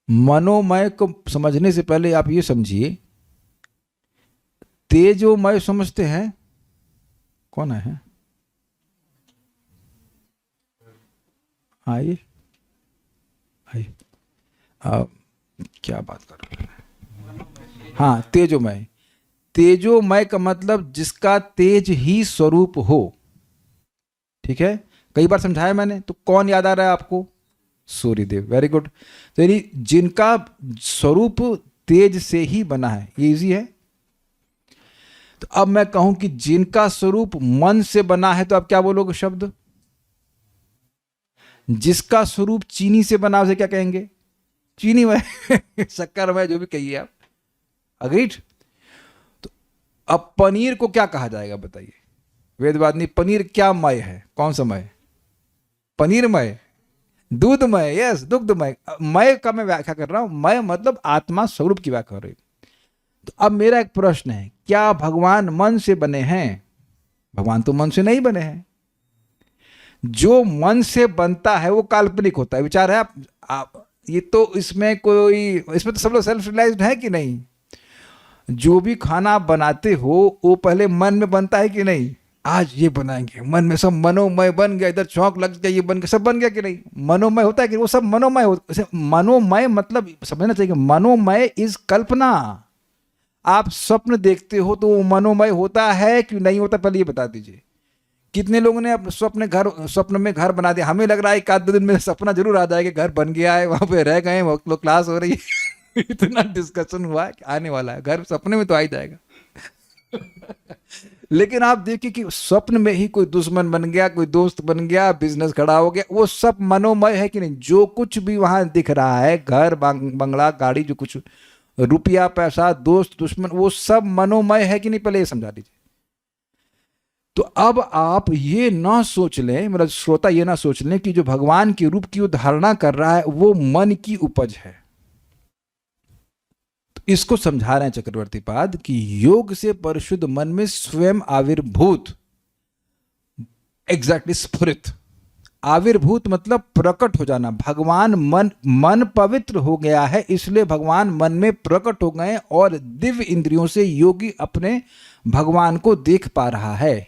मनोमय को समझने से पहले आप ये समझिए, तेजोमय समझते हैं? कौन है? आइए क्या बात कर रहे हैं? हाँ, तेजोमय। तेजोमय का मतलब जिसका तेज ही स्वरूप हो। ठीक है, कई बार समझाया मैंने। तो कौन याद आ रहा है आपको? सूर्यदेव। Very good. तो यानी जिनका स्वरूप तेज से ही बना है, ये इजी है। तो अब मैं कहूं कि जिनका स्वरूप मन से बना है, तो आप क्या बोलोगे शब्द? जिसका स्वरूप चीनी से बना, उसे क्या कहेंगे? चीनी में शक्कर में, जो भी कहिए आप। अग्रीड? तो अब पनीर को क्या कहा जाएगा बताइए? वेदवादिनी, पनीर क्या मय है? कौन सा मय? पनीरमय, दूधमय। यस, दुग्धमय। मय का मैं व्याख्या कर रहा हूं। मय मतलब आत्मा स्वरूप की व्याख्या कर रही। तो अब मेरा एक प्रश्न है, क्या भगवान मन से बने हैं? भगवान तो मन से नहीं बने हैं। जो मन से बनता है वो काल्पनिक होता है। विचार है आप ये तो इसमें तो सब लोग सेल्फ रियलाइज्ड है कि नहीं? जो भी खाना आप बनाते हो वो पहले मन में बनता है कि नहीं? आज ये बनाएंगे, मन में सब मनोमय बन गया, इधर चौंक लग गया, ये बन गया, सब बन गया कि नहीं? मनोमय होता है कि वो सब मनोमय होता। मनोमय मतलब समझना चाहिए, मनोमय इज कल्पना। आप स्वप्न देखते हो तो वो मनोमय होता है कि नहीं होता? पहले ये बता दीजिए। कितने लोगों ने अपने स्वप्न में घर बना दिया? हमें लग रहा है एक आध दो दिन में सपना जरूर आ जाएगा, घर बन गया है, वहां पे रह गए, वो क्लास हो रही है इतना डिस्कशन हुआ है कि आने वाला है, घर सपने में तो आ ही जाएगा लेकिन आप देखिए कि स्वप्न में ही कोई दुश्मन बन गया, कोई दोस्त बन गया, बिजनेस खड़ा हो गया, वो सब मनोमय है कि नहीं? जो कुछ भी वहां दिख रहा है, घर बंगला गाड़ी, जो कुछ रुपया पैसा दोस्त दुश्मन, वो सब मनोमय है कि नहीं? पहले ये समझा दीजिए। तो अब आप ये ना सोच लें, मेरा श्रोता ये ना सोच लें कि जो भगवान के रूप की वो धारणा कर रहा है वो मन की उपज है। तो इसको समझा रहे हैं चक्रवर्ती पाद कि योग से परिशुद्ध मन में स्वयं आविर्भूत, एग्जैक्टली स्फुरित, आविर्भूत मतलब प्रकट हो जाना। भगवान मन पवित्र हो गया है, इसलिए भगवान मन में प्रकट हो गए और दिव्य इंद्रियों से योगी अपने भगवान को देख पा रहा है।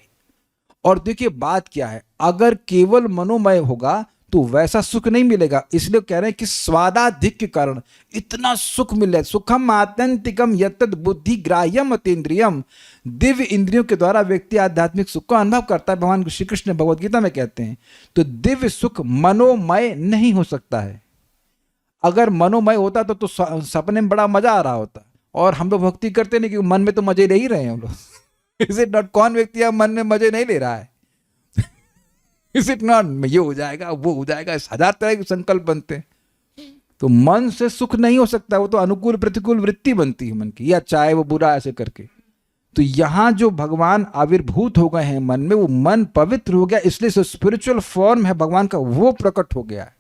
और देखिए बात क्या है, अगर केवल मनोमय होगा तो वैसा सुख नहीं मिलेगा। इसलिए कह रहे हैं कि स्वादाधिक के कारण इतना सुख मिले। सुखम आत्यंतिकम यत्तद् बुद्धि ग्राह्यम अतीन्द्रियम। दिव्य इंद्रियों के द्वारा व्यक्ति आध्यात्मिक सुख का अनुभव करता है। भगवान श्री कृष्ण भगवद गीता में कहते हैं। तो दिव्य सुख मनोमय नहीं हो सकता है। अगर मनोमय होता तो सपने में बड़ा मजा आ रहा होता। और हम लोग भक्ति करते नहीं, क्योंकि मन में तो मजे ले ही रहे हैं हम लोग। Is it not? कौन व्यक्ति अब मन में मजे नहीं ले रहा है? Is it not? ये हो जाएगा, वो हो जाएगा, 1000 तरह के संकल्प बनते हैं। तो मन से सुख नहीं हो सकता, वो तो अनुकूल प्रतिकूल वृत्ति बनती है मन की, या चाहे वो बुरा ऐसे करके। तो यहां जो भगवान आविर्भूत हो गए हैं मन में, वो मन पवित्र हो गया, इसलिए जो स्पिरिचुअल फॉर्म है भगवान का वो प्रकट हो गया है।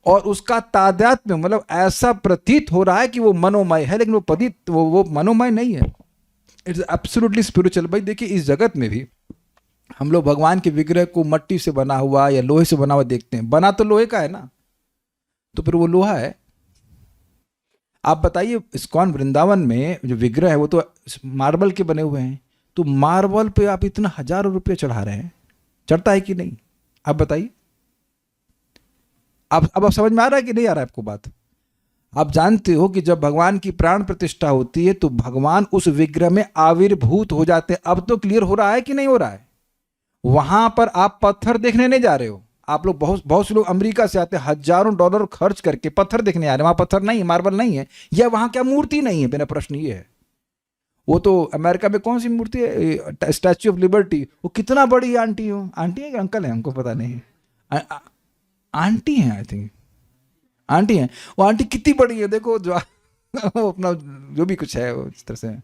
और उसका तादात्म्य मतलब ऐसा प्रतीत हो रहा है कि वो मनोमय है, लेकिन वो मनोमय नहीं है। It's absolutely spiritual. भाई देखिए, इस जगत में भी हम लोग भगवान के विग्रह को मट्टी से बना हुआ या लोहे से बना हुआ देखते हैं। बना तो लोहे का है ना, तो फिर वो लोहा है। आप बताइए, इस्कॉन वृंदावन में जो विग्रह है वो तो मार्बल के बने हुए हैं। तो मार्बल पे आप इतना हजारों रुपये चढ़ा रहे हैं, चढ़ता है कि नहीं? आप बताइए। अब समझ में आ रहा है कि नहीं आ रहा है आपको बात? आप जानते हो कि जब भगवान की प्राण प्रतिष्ठा होती है तो भगवान उस विग्रह में आविर्भूत हो जाते हैं। अब तो क्लियर हो रहा है कि नहीं हो रहा है? वहां पर आप पत्थर देखने नहीं जा रहे हो। आप लोग बहुत से लोग अमेरिका से आते हैं, हजारों डॉलर खर्च करके पत्थर देखने आ रहे हैं। वहां पत्थर नहीं है, मार्बल नहीं है, या वहां क्या मूर्ति नहीं है? मेरा प्रश्न ये है। वो तो अमेरिका में कौन सी मूर्ति है? Statue of liberty. वो कितना बड़ी आंटी हो, आंटी है कि अंकल है, हमको पता नहीं। आंटी है, आई थिंक आंटी है। वो आंटी कितनी बड़ी है, देखो जो वो अपना जो भी कुछ है वो इस तरह से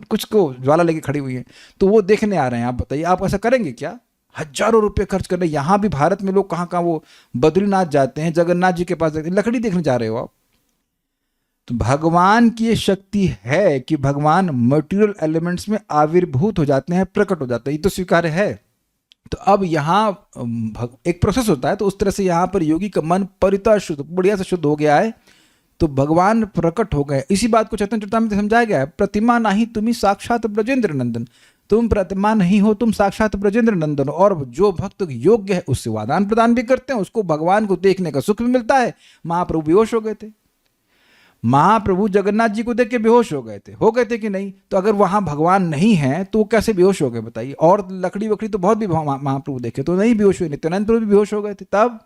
कुछ को ज्वाला लेके खड़ी हुई है। तो वो देखने आ रहे हैं। आप बताइए, आप ऐसा करेंगे क्या? हजारों रुपए खर्च कर रहे हैं। यहाँ भी भारत में लोग कहाँ कहाँ वो बद्रीनाथ जाते हैं, जगन्नाथ जी के पास जाते हैं, लकड़ी देखने जा रहे हो आप। तो भगवान की ये शक्ति है कि भगवान मटेरियल एलिमेंट्स में आविर्भूत हो जाते हैं, प्रकट हो जाते हैं। ये तो स्वीकार्य है। तो अब यहाँ एक प्रोसेस होता है, तो उस तरह से यहाँ पर योगी का मन परिता शुद्ध, बढ़िया से शुद्ध हो गया है, तो भगवान प्रकट हो गए। इसी बात को चैतन्य चरितामृत में समझाया गया है। प्रतिमा नहीं तुम्ही साक्षात ब्रजेंद्र नंदन। तुम प्रतिमा नहीं हो, तुम साक्षात ब्रजेंद्र नंदन। और जो भक्त योग्य है उससे आदान प्रदान भी करते हैं, उसको भगवान को देखने का सुख भी मिलता है। महाप्रभु बेहोश हो गए थे, महाप्रभु जगन्नाथ जी को देख के बेहोश हो गए थे कि नहीं? तो अगर वहां भगवान नहीं है तो वो कैसे बेहोश हो गए बताइए? और लकड़ी वकड़ी तो बहुत भी महाप्रभु देखे तो नहीं बेहोश हुए। नित्यानंद प्रभु भी बेहोश हो गए थे तब।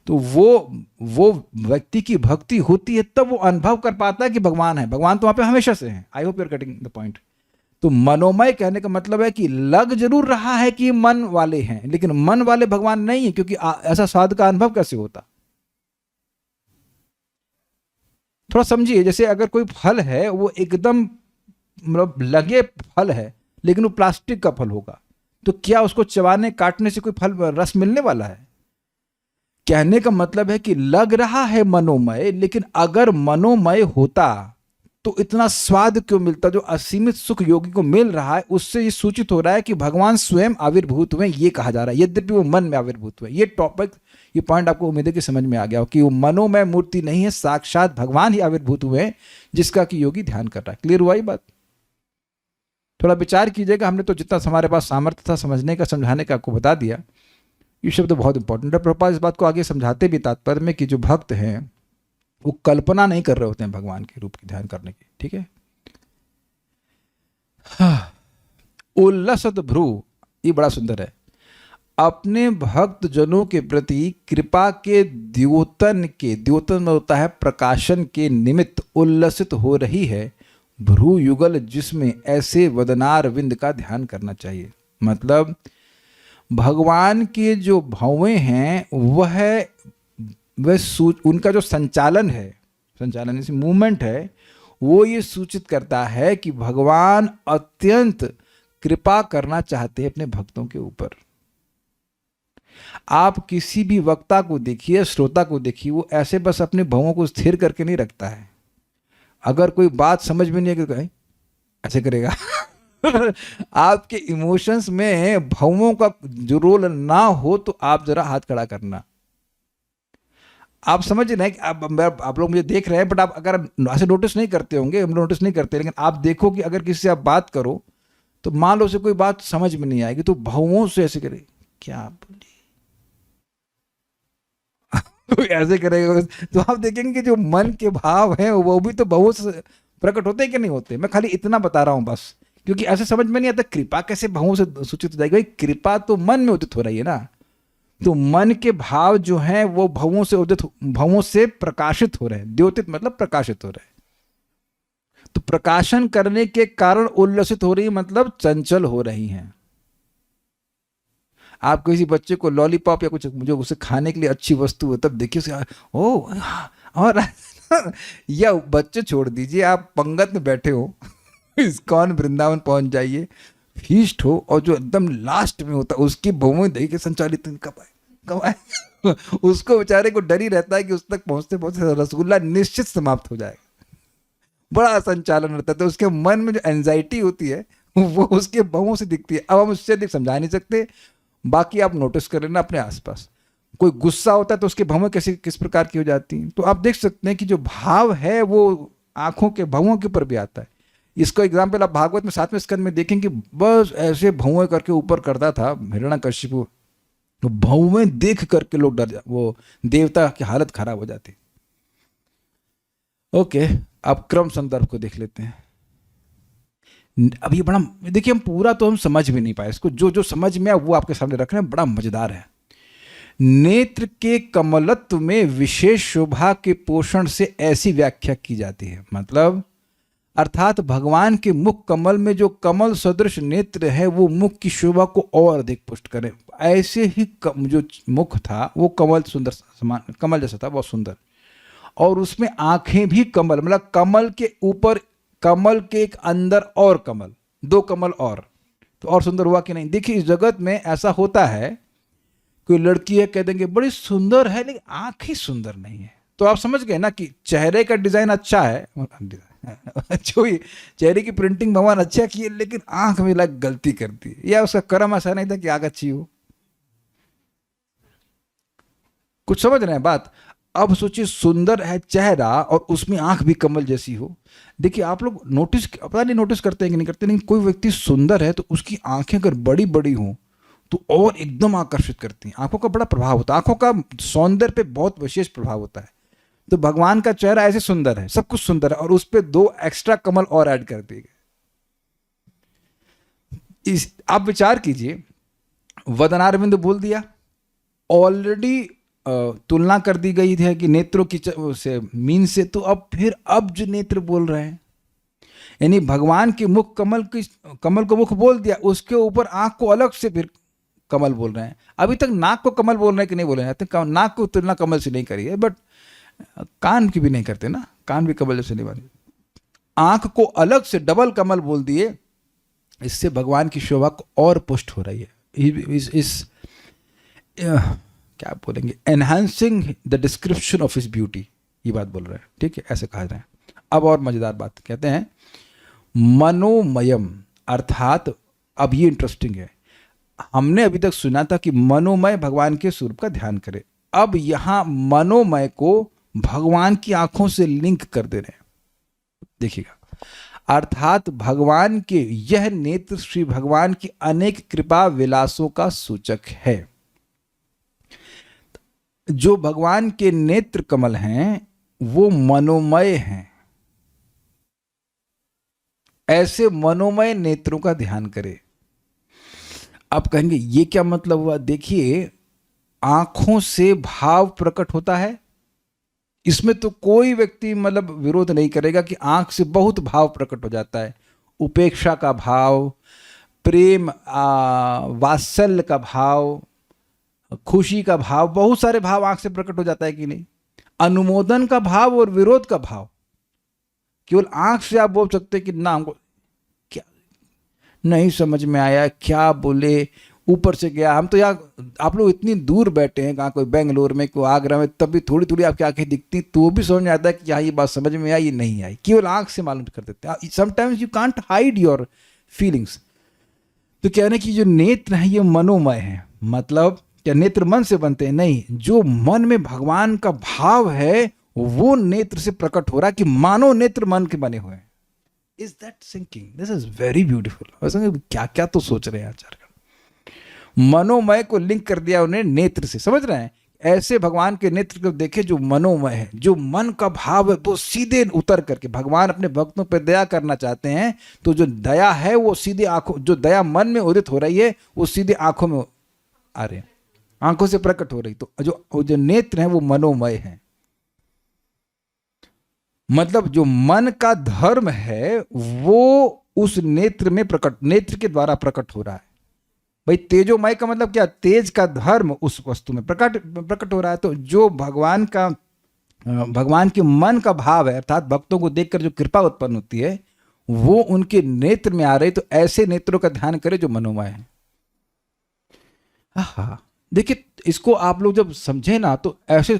तो वो व्यक्ति की भक्ति होती है तब वो अनुभव कर पाता है कि भगवान है। भगवान तो वहां पे हमेशा से है। I hope you are getting the point. तो मनोमय कहने का मतलब है कि लग जरूर रहा है कि मन वाले हैं, लेकिन मन वाले भगवान नहीं है, क्योंकि ऐसा स्वाद का अनुभव कैसे होता? थोड़ा समझिए। जैसे अगर कोई फल है, वो एकदम मतलब लगे फल है, लेकिन वो प्लास्टिक का फल होगा, तो क्या उसको चबाने काटने से कोई फल रस मिलने वाला है? कहने का मतलब है कि लग रहा है मनोमय, लेकिन अगर मनोमय होता तो इतना स्वाद क्यों मिलता? जो असीमित सुख योगी को मिल रहा है, उससे ये सूचित हो रहा है कि भगवान स्वयं आविर्भूत हुए, ये कहा जा रहा है, यद्यपि वो मन में आविर्भूत हुए। ये टॉपिक, ये पॉइंट आपको उम्मीद है कि समझ में आ गया हो कि वो मनोमय मूर्ति नहीं है, साक्षात भगवान ही आविर्भूत हुए हैं, जिसका कि योगी ध्यान कर रहा है। क्लियर हुआ ये बात? थोड़ा विचार कीजिएगा। हमने तो जितना हमारे पास सामर्थ्य था समझने का, समझाने का, आपको बता दिया। ये शब्द बहुत इंपॉर्टेंट है। प्रभुपाद इस बात को आगे समझाते भी तात्पर्य में कि जो भक्त हैं वो कल्पना नहीं कर रहे होते हैं भगवान के रूप की ध्यान करने की। ठीक है। उल्लसत भ्रू, ये बड़ा सुंदर है। अपने भक्त जनों के प्रति कृपा के द्योतन में होता है प्रकाशन के निमित्त उल्लसित हो रही है भ्रू युगल, जिसमें ऐसे वदनार विंद का ध्यान करना चाहिए। मतलब भगवान के जो भवें हैं वह उनका जो संचालन है, संचालन जैसे मूवमेंट है, वो ये सूचित करता है कि भगवान अत्यंत कृपा करना चाहते हैं अपने भक्तों के ऊपर। आप किसी भी वक्ता को देखिए, श्रोता को देखिए, वो ऐसे बस अपने भवों को स्थिर करके नहीं रखता है। अगर कोई बात समझ में नहीं है, ऐसे करेगा आपके इमोशंस में भावों का जो रोल ना हो तो आप जरा हाथ खड़ा करना। आप समझ रहे हैं कि आप लोग मुझे देख रहे हैं, बट आप अगर ऐसे नोटिस नहीं करते होंगे, हम नोटिस नहीं करते, लेकिन आप देखो कि अगर किसी से आप बात करो तो मान लो उसे कोई बात समझ में नहीं आएगी तो भावों से ऐसे करे, क्या बोली तो ऐसे करेगा तो आप देखेंगे कि जो मन के भाव हैं वो भी तो भावों से प्रकट होते हैं कि नहीं होते। मैं खाली इतना बता रहा हूं बस, क्योंकि ऐसे समझ में नहीं आता कृपा कैसे भावों से सूचित हो जाएगी। भाई कृपा तो मन में उदित हो रही है ना, तो मन के भाव जो हैं वो भावों से उदित, भावों से प्रकाशित हो रहे हैं। द्योतित मतलब प्रकाशित हो रहे हैं, तो प्रकाशन करने के कारण उल्लसित हो रही मतलब चंचल हो रही हैं। आप किसी बच्चे को लॉलीपॉप या कुछ जो उसे खाने के लिए अच्छी वस्तु हो तब देखिए उसे ओ और या बच्चे छोड़ दीजिए, आप पंगत में बैठे हो इस्कॉन वृंदावन पहुंच जाइए, फीस्ट हो और जो एकदम लास्ट में होता है उसकी भूमि देख के संचालित कब आए उसको बेचारे को डर ही रहता है कि उस तक पहुंचते पहुंचते रसगुल्ला निश्चित समाप्त हो जाएगा। बड़ा संचालन रहता है, तो उसके मन में जो एंजाइटी होती है वो उसके बहुओं से दिखती है। अब हम उससे अधिक समझा नहीं सकते, बाकी आप नोटिस कर लेना अपने आसपास। कोई गुस्सा होता है तो उसके भवें कैसे किस प्रकार की हो जाती हैं, तो आप देख सकते हैं कि जो भाव है वो आंखों के भवों के ऊपर भी आता है। इसका एग्जाम्पल आप भागवत में 7वें स्कंद में देखेंगे, बस ऐसे भवें करके ऊपर करता था हिरण्यकशिपु, तो भवें देख करके लोग डर जा, वो देवता की हालत खराब हो जाती। ओके, अब क्रम संदर्भ को देख लेते हैं। अब ये बड़ा, देखिए हम पूरा तो हम समझ भी नहीं पाए इसको, जो जो समझ में आया वो आपके सामने रख रहे हैं, बड़ा मजेदार है। नेत्र के कमलत्व में विशेष शोभा के पोषण से ऐसी व्याख्या की जाती है, मतलब अर्थात भगवान के मुख कमल में जो कमल सदृश नेत्र है वो मुख की शोभा को और अधिक पुष्ट करे। ऐसे ही जो मुख था वो कमल सुंदर समान, कमल जैसा था, बहुत सुंदर, और उसमें आंखें भी कमल, मतलब कमल के ऊपर कमल के एक अंदर और कमल, दो कमल और सुंदर हुआ कि नहीं। देखिए इस जगत में ऐसा होता है, कोई लड़की है कह देंगे बड़ी सुंदर है लेकिन आंख ही सुंदर नहीं है, तो आप समझ गए ना कि चेहरे का डिजाइन अच्छा है जो चेहरे की प्रिंटिंग भगवान अच्छा की है, लेकिन आंख में लाइक गलती करती है, या उसका कर्म ऐसा नहीं था कि आंख अच्छी हो। कुछ समझ रहे हैं बात। अब सोचिए सुंदर है चेहरा और उसमें आंख भी कमल जैसी हो। देखिए आप लोग नोटिस, पता नहीं नोटिस करते हैं कि नहीं करते, लेकिन कोई व्यक्ति सुंदर है तो उसकी आंखें अगर बड़ी बड़ी हों तो और एकदम आकर्षित करती हैं। आंखों का बड़ा प्रभाव होता है, आंखों का सौंदर्य पे बहुत विशेष प्रभाव होता है। तो भगवान का चेहरा ऐसे सुंदर है, सब कुछ सुंदर है, और उस पर दो एक्स्ट्रा कमल और ऐड कर दिए गए। आप विचार कीजिए, वदनारविंद बोल दिया, ऑलरेडी तुलना कर दी गई है कि नेत्रों की से मीन से, तो अब फिर अब जो नेत्र बोल रहे हैं, यानी भगवान के मुख कमल को मुख बोल दिया, उसके ऊपर आंख को अलग से फिर कमल बोल रहे हैं। अभी तक नाक को कमल बोल रहे हैं कि नहीं बोल रहे हैं, नाक को तुलना कमल से नहीं करी है, बट कान की भी नहीं करते ना, कान भी कमल से नहीं बने, आंख को अलग से डबल कमल बोल दिए। इससे भगवान की शोभा को और पुष्ट हो रही है। क्या बोलेंगे, enhancing the description of his beauty, ये बात बोल रहे हैं, ठीक है, ऐसे कहा जाए। अब और मजेदार बात कहते हैं, मनोमयम, अर्थात अब ये इंटरेस्टिंग है, हमने अभी तक सुना था कि मनोमय भगवान के स्वरूप का ध्यान करे, अब यहां मनोमय को भगवान की आंखों से लिंक कर दे रहे हैं। देखिएगा, अर्थात भगवान के यह नेत्र श्री भगवान की अनेक कृपा विलासों का सूचक है। जो भगवान के नेत्र कमल हैं वो मनोमय हैं, ऐसे मनोमय नेत्रों का ध्यान करें। आप कहेंगे ये क्या मतलब हुआ? देखिए, आंखों से भाव प्रकट होता है, इसमें तो कोई व्यक्ति मतलब विरोध नहीं करेगा कि आंख से बहुत भाव प्रकट हो जाता है। उपेक्षा का भाव, प्रेम, वात्सल्य का भाव, खुशी का भाव, बहुत सारे भाव आंख से प्रकट हो जाता है कि नहीं। अनुमोदन का भाव और विरोध का भाव केवल आंख से आप बोल सकते कि ना हमको क्या नहीं समझ में आया, क्या बोले, ऊपर से गया। हम तो यार, आप लोग इतनी दूर बैठे हैं, कहाँ कोई बेंगलोर में, कोई आगरा में, तब भी थोड़ी थोड़ी आपकी आंखें दिखती, तो वो भी समझ में आता है कि हाँ ये बात समझ में आई, ये नहीं आई, केवल आंख से मालूम कर देते हैं। Sometimes you can't hide your feelings. तो कहने की जो नेत्र है ये मनोमय है, मतलब क्या नेत्र मन से बनते हैं? नहीं, जो मन में भगवान का भाव है वो नेत्र से प्रकट हो रहा है, कि मानो नेत्र मन के बने हुए हैं। Is that sinking? This is very beautiful. क्या क्या तो सोच रहे हैं आचार्य। मनोमय को लिंक कर दिया उन्हें नेत्र से, समझ रहे हैं? ऐसे भगवान के नेत्र को देखे जो मनोमय है, जो मन का भाव है वो सीधे उतर करके, भगवान अपने भक्तों पर दया करना चाहते हैं तो जो दया है वो सीधे आंखों, जो दया मन में उदित हो रही है वो सीधे आंखों में आ रहे हैं, आंखों से प्रकट हो रही। तो जो नेत्र है वो मनोमय है, मतलब जो मन का धर्म है वो उस नेत्र में प्रकट, नेत्र के द्वारा प्रकट हो रहा है। भाई तेजोमय का मतलब क्या? तेज का धर्म उस वस्तु में प्रकट हो रहा है। तो जो भगवान के मन का भाव है, अर्थात भक्तों को देखकर जो कृपा उत्पन्न होती है वो उनके नेत्र में आ रही। तो ऐसे नेत्रों का ध्यान करें जो मनोमय है। हाँ, देखिए इसको आप लोग जब समझे ना तो ऐसे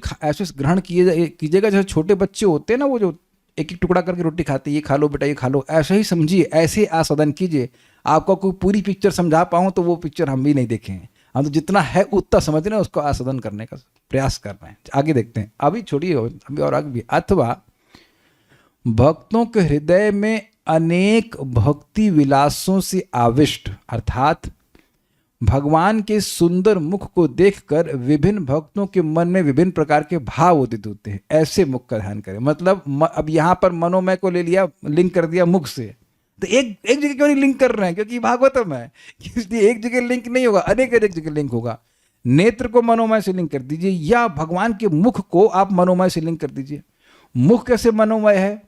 ग्रहण कीजिएगा जैसे छोटे बच्चे होते हैं ना, वो जो एक एक टुकड़ा करके रोटी खाते हैं, ये खा लो बेटा ये खा लो, ऐसे ही समझिए, ऐसे आस्वादन कीजिए। आपको कोई पूरी पिक्चर समझा पाऊँ तो वो पिक्चर हम भी नहीं देखे हैं, हम तो जितना है उतना समझ रहे हैं, उसको आस्वादन करने का प्रयास कर रहे हैं। आगे देखते हैं, अभी छोड़िए अभी और आगे भी। अथवा भक्तों के हृदय में अनेक भक्ति विलासों से आविष्ट, अर्थात भगवान के सुंदर मुख को देखकर विभिन्न भक्तों के मन में विभिन्न प्रकार के भाव उदित होते हैं। ऐसे मुख का ध्यान करें, मतलब अब यहां पर मनोमय को ले लिया, लिंक कर दिया मुख से। तो एक जगह क्यों नहीं लिंक कर रहे हैं? क्योंकि भागवतम है, इसलिए एक जगह लिंक नहीं होगा, अनेक जगह लिंक होगा। नेत्र को मनोमय से लिंक कर दीजिए, या भगवान के मुख को आप मनोमय से लिंक कर दीजिए। मुख कैसे मनोमय है?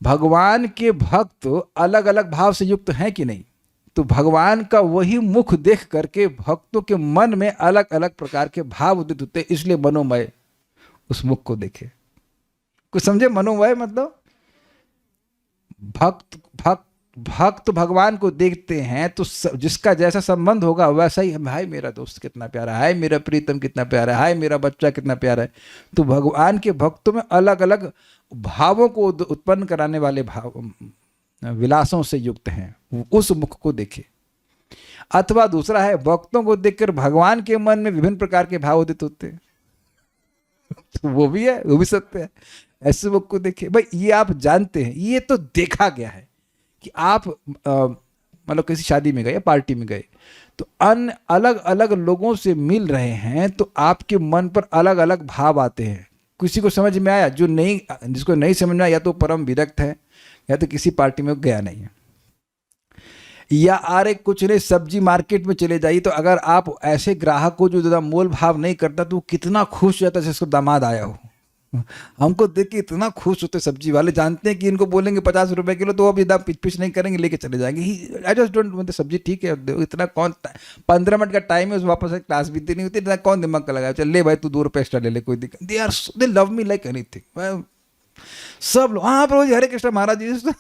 भगवान के भक्त अलग अलग भाव से युक्त हैं कि नहीं? तो भगवान का वही मुख देख करके भक्तों के मन में अलग अलग प्रकार के भाव उदित होते, इसलिए मनोमय उस मुख को देखे। कुछ समझे? मनोमय मतलब भक्त भगवान को देखते हैं तो जिसका जैसा संबंध होगा वैसा ही, भाई मेरा दोस्त कितना प्यारा है, मेरा प्रीतम कितना प्यारा है, मेरा बच्चा कितना प्यारा है। तो भगवान के भक्तों में अलग अलग भावों को उत्पन्न कराने वाले भाव विलासों से युक्त हैं, उस मुख को देखे। अथवा दूसरा है, भक्तों को देखकर भगवान के मन में विभिन्न प्रकार के भाव उदित होते हैं, तो वो भी है, वो भी सत्य है। ऐसे मुख को देखे। भाई ये आप जानते हैं, ये तो देखा गया है कि आप मतलब किसी शादी में गए या पार्टी में गए तो अलग अलग लोगों से मिल रहे हैं, तो आपके मन पर अलग अलग भाव आते हैं। किसी को समझ में आया, जो नहीं, जिसको नहीं समझ में आया या तो परम विरक्त है या तो किसी पार्टी में गया नहीं है। या अरे कुछ नहीं, सब्जी मार्केट में चले जाइए तो अगर आप ऐसे ग्राहक को जो ज़्यादा मोल भाव नहीं करता तो वो कितना खुश हो जाता है जैसे उसको दामाद आया हो। हमको देख के इतना खुश होते सब्जी वाले, जानते हैं कि इनको बोलेंगे 50 रुपए किलो तो अब दाम पिच नहीं करेंगे, लेके चले जाएंगे। आई जस्ट डोंट, मतलब सब्जी ठीक है, इतना कौन, 15 मिनट का टाइम है, वापस एक क्लास भी नहीं होती, इतना कौन दिमाग का लगाया, चल ले भाई तू 2 रुपये एक्स्ट्रा ले ले, कोई दिक्कत। दे लव मी लाइक एनीथिंग। सब लोग हाँ प्रभु जी हरे कृष्ण महाराज जी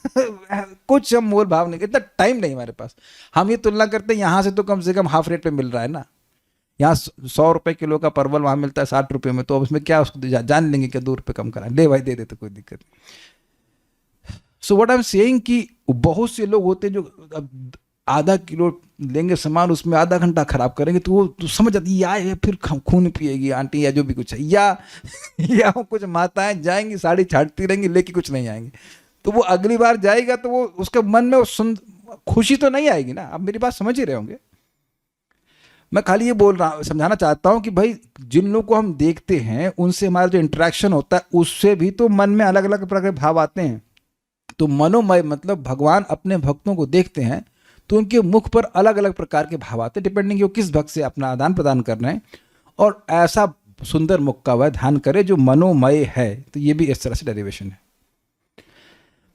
कुछ हम मोल भाव नहीं, इतना टाइम नहीं हमारे पास। हम ये तुलना करते हैं यहाँ से तो कम से कम हाफ रेट पे मिल रहा है ना, यहाँ 100 रुपए किलो का परवल वहाँ मिलता है 60 रुपए में, तो अब उसमें क्या उसको जान लेंगे क्या 2 रुपये कम करा, ले भाई दे दे तो कोई दिक्कत नहीं। So what I am saying कि बहुत से लोग होते हैं जो अब आधा किलो लेंगे सामान, उसमें आधा घंटा खराब करेंगे, तो वो तो समझ जाती है फिर खून पिएगी आंटी या जो भी कुछ है, या कुछ माताएं जाएंगी साड़ी छाटती रहेंगी लेके कुछ नहीं आएंगे, तो वो अगली बार जाएगा तो वो उसके मन में खुशी तो नहीं आएगी ना। आप मेरी बात समझ ही रहे होंगे। मैं खाली ये बोल रहा हूँ, समझाना चाहता हूँ कि भाई जिन लोगों को हम देखते हैं उनसे हमारा जो इंटरेक्शन होता है उससे भी तो मन में अलग अलग प्रकार के भाव आते हैं। तो मनोमय मतलब भगवान अपने भक्तों को देखते हैं तो उनके मुख पर अलग अलग प्रकार के भाव आते हैं, डिपेंडिंग वो किस भक्त से अपना आदान प्रदान कर रहे हैं। और ऐसा सुंदर मुख का वह ध्यान करे जो मनोमय है। तो ये भी इस तरह से डेरिवेशन है।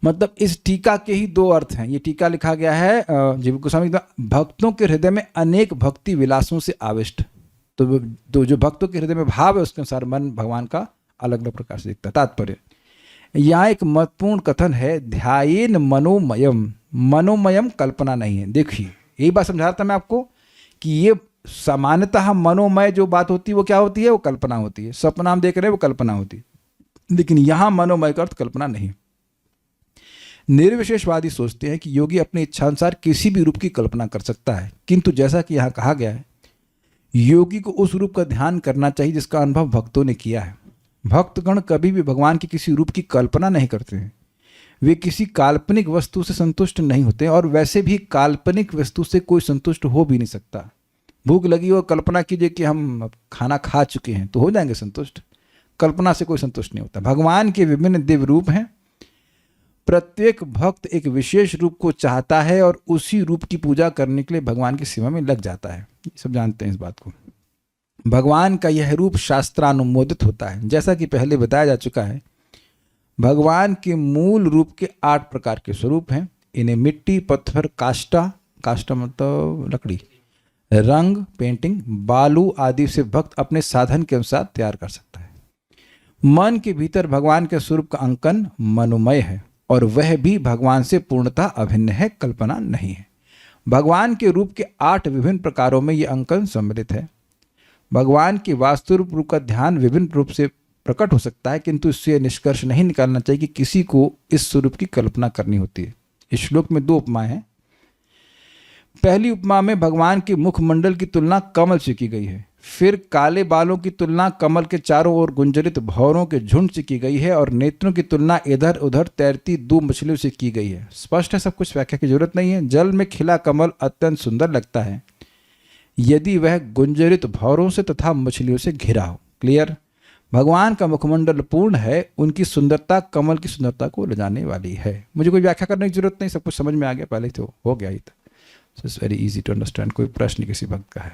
मतलब इस टीका के ही 2 अर्थ हैं। ये टीका लिखा गया है जीव गोस्वामी, भक्तों के हृदय में अनेक भक्ति विलासों से आविष्ट। तो जो भक्तों के हृदय में भाव है उसके अनुसार मन भगवान का अलग अलग प्रकार से दिखता है। तात्पर्य यहाँ एक महत्वपूर्ण कथन है, ध्यायेन मनोमयम। मनोमयम कल्पना नहीं है। देखिए यही बात समझा रहा था मैं आपको कि ये सामान्यतः मनोमय जो बात होती है वो क्या होती है, वो कल्पना होती है। सपना हम देख रहे हैं वो कल्पना होती है, लेकिन यहाँ मनोमय का अर्थ कल्पना नहीं। निर्विशेषवादी सोचते हैं कि योगी अपनी इच्छानुसार किसी भी रूप की कल्पना कर सकता है, किंतु जैसा कि यहाँ कहा गया है, योगी को उस रूप का ध्यान करना चाहिए जिसका अनुभव भक्तों ने किया है। भक्तगण कभी भी भगवान के किसी रूप की कल्पना नहीं करते हैं। वे किसी काल्पनिक वस्तु से संतुष्ट नहीं होते, और वैसे भी काल्पनिक वस्तु से कोई संतुष्ट हो भी नहीं सकता। भूख लगी और कल्पना कीजिए कि हम खाना खा चुके हैं तो हो जाएंगे संतुष्ट। कल्पना से कोई संतुष्ट नहीं होता। भगवान के विभिन्न दिव्य रूप हैं। प्रत्येक भक्त एक विशेष रूप को चाहता है और उसी रूप की पूजा करने के लिए भगवान की सेवा में लग जाता है। सब जानते हैं इस बात को। भगवान का यह रूप शास्त्रानुमोदित होता है। जैसा कि पहले बताया जा चुका है, भगवान के मूल रूप के 8 प्रकार के स्वरूप हैं। इन्हें मिट्टी, पत्थर, काष्ठा मतलब लकड़ी, रंग पेंटिंग, बालू आदि से भक्त अपने साधन के अनुसार तैयार कर सकता है। मन के भीतर भगवान के स्वरूप का अंकन मनोमय है, और वह भी भगवान से पूर्णतः अभिन्न है, कल्पना नहीं है। भगवान के रूप के 8 विभिन्न प्रकारों में यह अंकन सम्मिलित है। भगवान की वास्तविक रूप का ध्यान विभिन्न रूप से प्रकट हो सकता है, किंतु इससे निष्कर्ष नहीं निकालना चाहिए कि किसी को इस स्वरूप की कल्पना करनी होती है। इस श्लोक में 2 उपमाएं हैं। पहली उपमा में भगवान के मुखमंडल की तुलना कमल से की गई है। फिर काले बालों की तुलना कमल के चारों ओर गुंजरित भौरों के झुंड से की गई है, और नेत्रों की तुलना इधर उधर तैरती 2 मछलियों से की गई है। स्पष्ट है, सब कुछ व्याख्या की जरूरत नहीं है। जल में खिला कमल अत्यंत सुंदर लगता है यदि वह गुंजरित भौरों से तथा मछलियों से घिरा हो। क्लियर? भगवान का मुखमंडल पूर्ण है, उनकी सुंदरता कमल की सुंदरता को ले जाने वाली है। मुझे कोई व्याख्या करने की जरूरत नहीं, सब कुछ समझ में आ गया, पहले तो हो गया ही था। So it's very easy to understand. कोई प्रश्न किसी भक्त का है?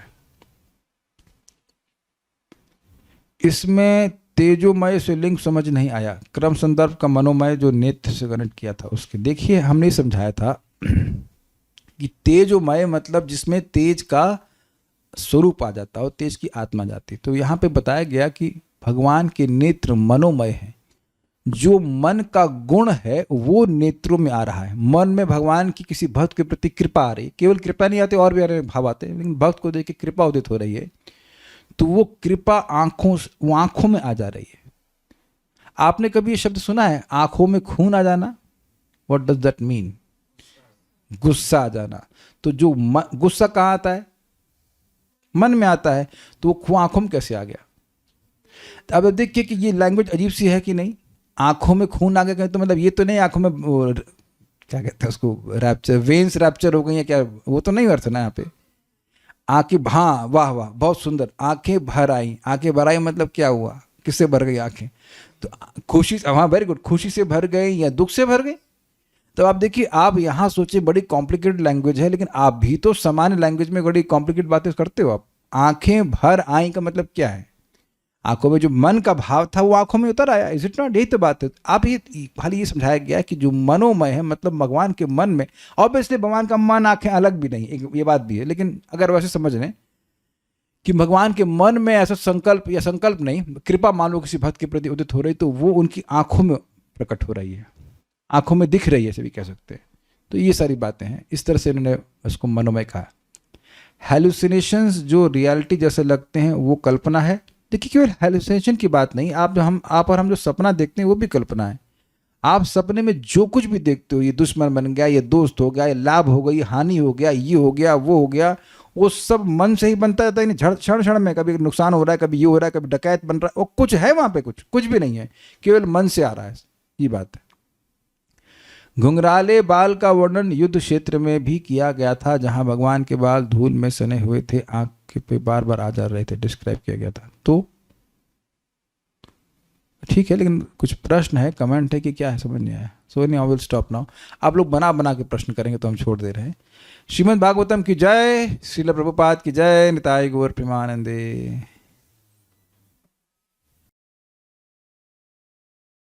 इसमें तेजोमय से लिंग समझ नहीं आया। क्रम संदर्भ का मनोमय जो नेत्र से कनेक्ट किया था उसके, देखिए हमने समझाया था कि तेजोमय मतलब जिसमें तेज का स्वरूप आ जाता हो, तेज की आत्मा जाती। तो यहाँ पे बताया गया कि भगवान के नेत्र मनोमय हैं। जो मन का गुण है वो नेत्रों में आ रहा है। मन में भगवान की किसी भक्त के प्रति कृपा आ रही है। केवल कृपा नहीं आते, और भी भाव आते हैं, लेकिन भक्त को देख के कृपा उदित हो रही है, तो वो कृपा आंखों में आ जा रही है। आपने कभी ये शब्द सुना है, आंखों में खून आ जाना? What does that mean? गुस्सा आ जाना। तो जो गुस्सा कहाँ आता है? मन में आता है। तो वो आंखों में कैसे आ गया? अब देखिए कि ये लैंग्वेज अजीब सी है कि नहीं। आंखों में खून आ गया तो मतलब ये तो नहीं आंखों में क्या कहते हैं उसको, रैप्चर, वेन्स रैप्चर हो गई है क्या? वो तो नहीं अर्थ ना यहाँ पे। आंखें, हाँ, वाह वाह, बहुत सुंदर। आंखें भर आई। आंखें भर आई मतलब क्या हुआ? किससे भर गई आंखें? तो खुशी, हाँ वेरी गुड, खुशी से भर गई या दुख से भर गई? तो आप देखिए, आप यहाँ सोचिए बड़ी कॉम्प्लिकेटेड लैंग्वेज है, लेकिन आप भी तो सामान्य लैंग्वेज में बड़ी कॉम्प्लिकेटेड बातें करते हो। आप आंखें भर आई का मतलब क्या है? आंखों में जो मन का भाव था वो आंखों में उतर आया। Is it not? यही तो बात है। आप ये खाली ये समझाया गया कि जो मनोमय है मतलब भगवान के मन में, ऑब्वियसली भगवान का मन आंखें अलग भी नहीं, ये बात भी है, लेकिन अगर वैसे समझ लें कि भगवान के मन में ऐसा संकल्प, या संकल्प नहीं, कृपा मान लो किसी भक्त के प्रति उदित हो रही, तो वो उनकी आंखों में प्रकट हो रही है, आंखों में दिख रही है, ऐसे भी कह सकते हैं। तो ये सारी बातें हैं, इस तरह से उन्होंने उसको मनोमय कहा। हेलुसिनेशंस जो रियलिटी जैसे लगते हैं वो कल्पना है। देखिए, केवल हेलुसिनेशन की बात नहीं, आप और हम जो सपना देखते हैं वो भी कल्पना है। आप सपने में जो कुछ भी देखते हो, ये दुश्मन बन गया, ये दोस्त हो गया, ये लाभ हो गई, हानि हो गया, ये हो गया, वो हो गया, वो सब मन से ही बनता रहता है। क्षण क्षण में कभी नुकसान हो रहा है, कभी ये हो रहा है, कभी डकैत बन रहा है, वो कुछ है वहाँ पे? कुछ भी नहीं है, केवल मन से आ रहा है। ये बात है। घुंघराले बाल का वर्णन युद्ध क्षेत्र में भी किया गया था, जहां भगवान के बाल धूल में सने हुए थे, आंख पे बार बार आ जा रहे थे, डिस्क्राइब किया गया था। तो ठीक है, लेकिन कुछ प्रश्न है, कमेंट है कि क्या है, समझ नहीं आया। सो नहीं, आई विल स्टॉप नाउ। आप लोग बना के प्रश्न करेंगे तो हम छोड़ दे रहे हैं। श्रीमद् भागवतम की जय, श्रील प्रभुपाद की जय, निताय गौर प्रेमानंदे।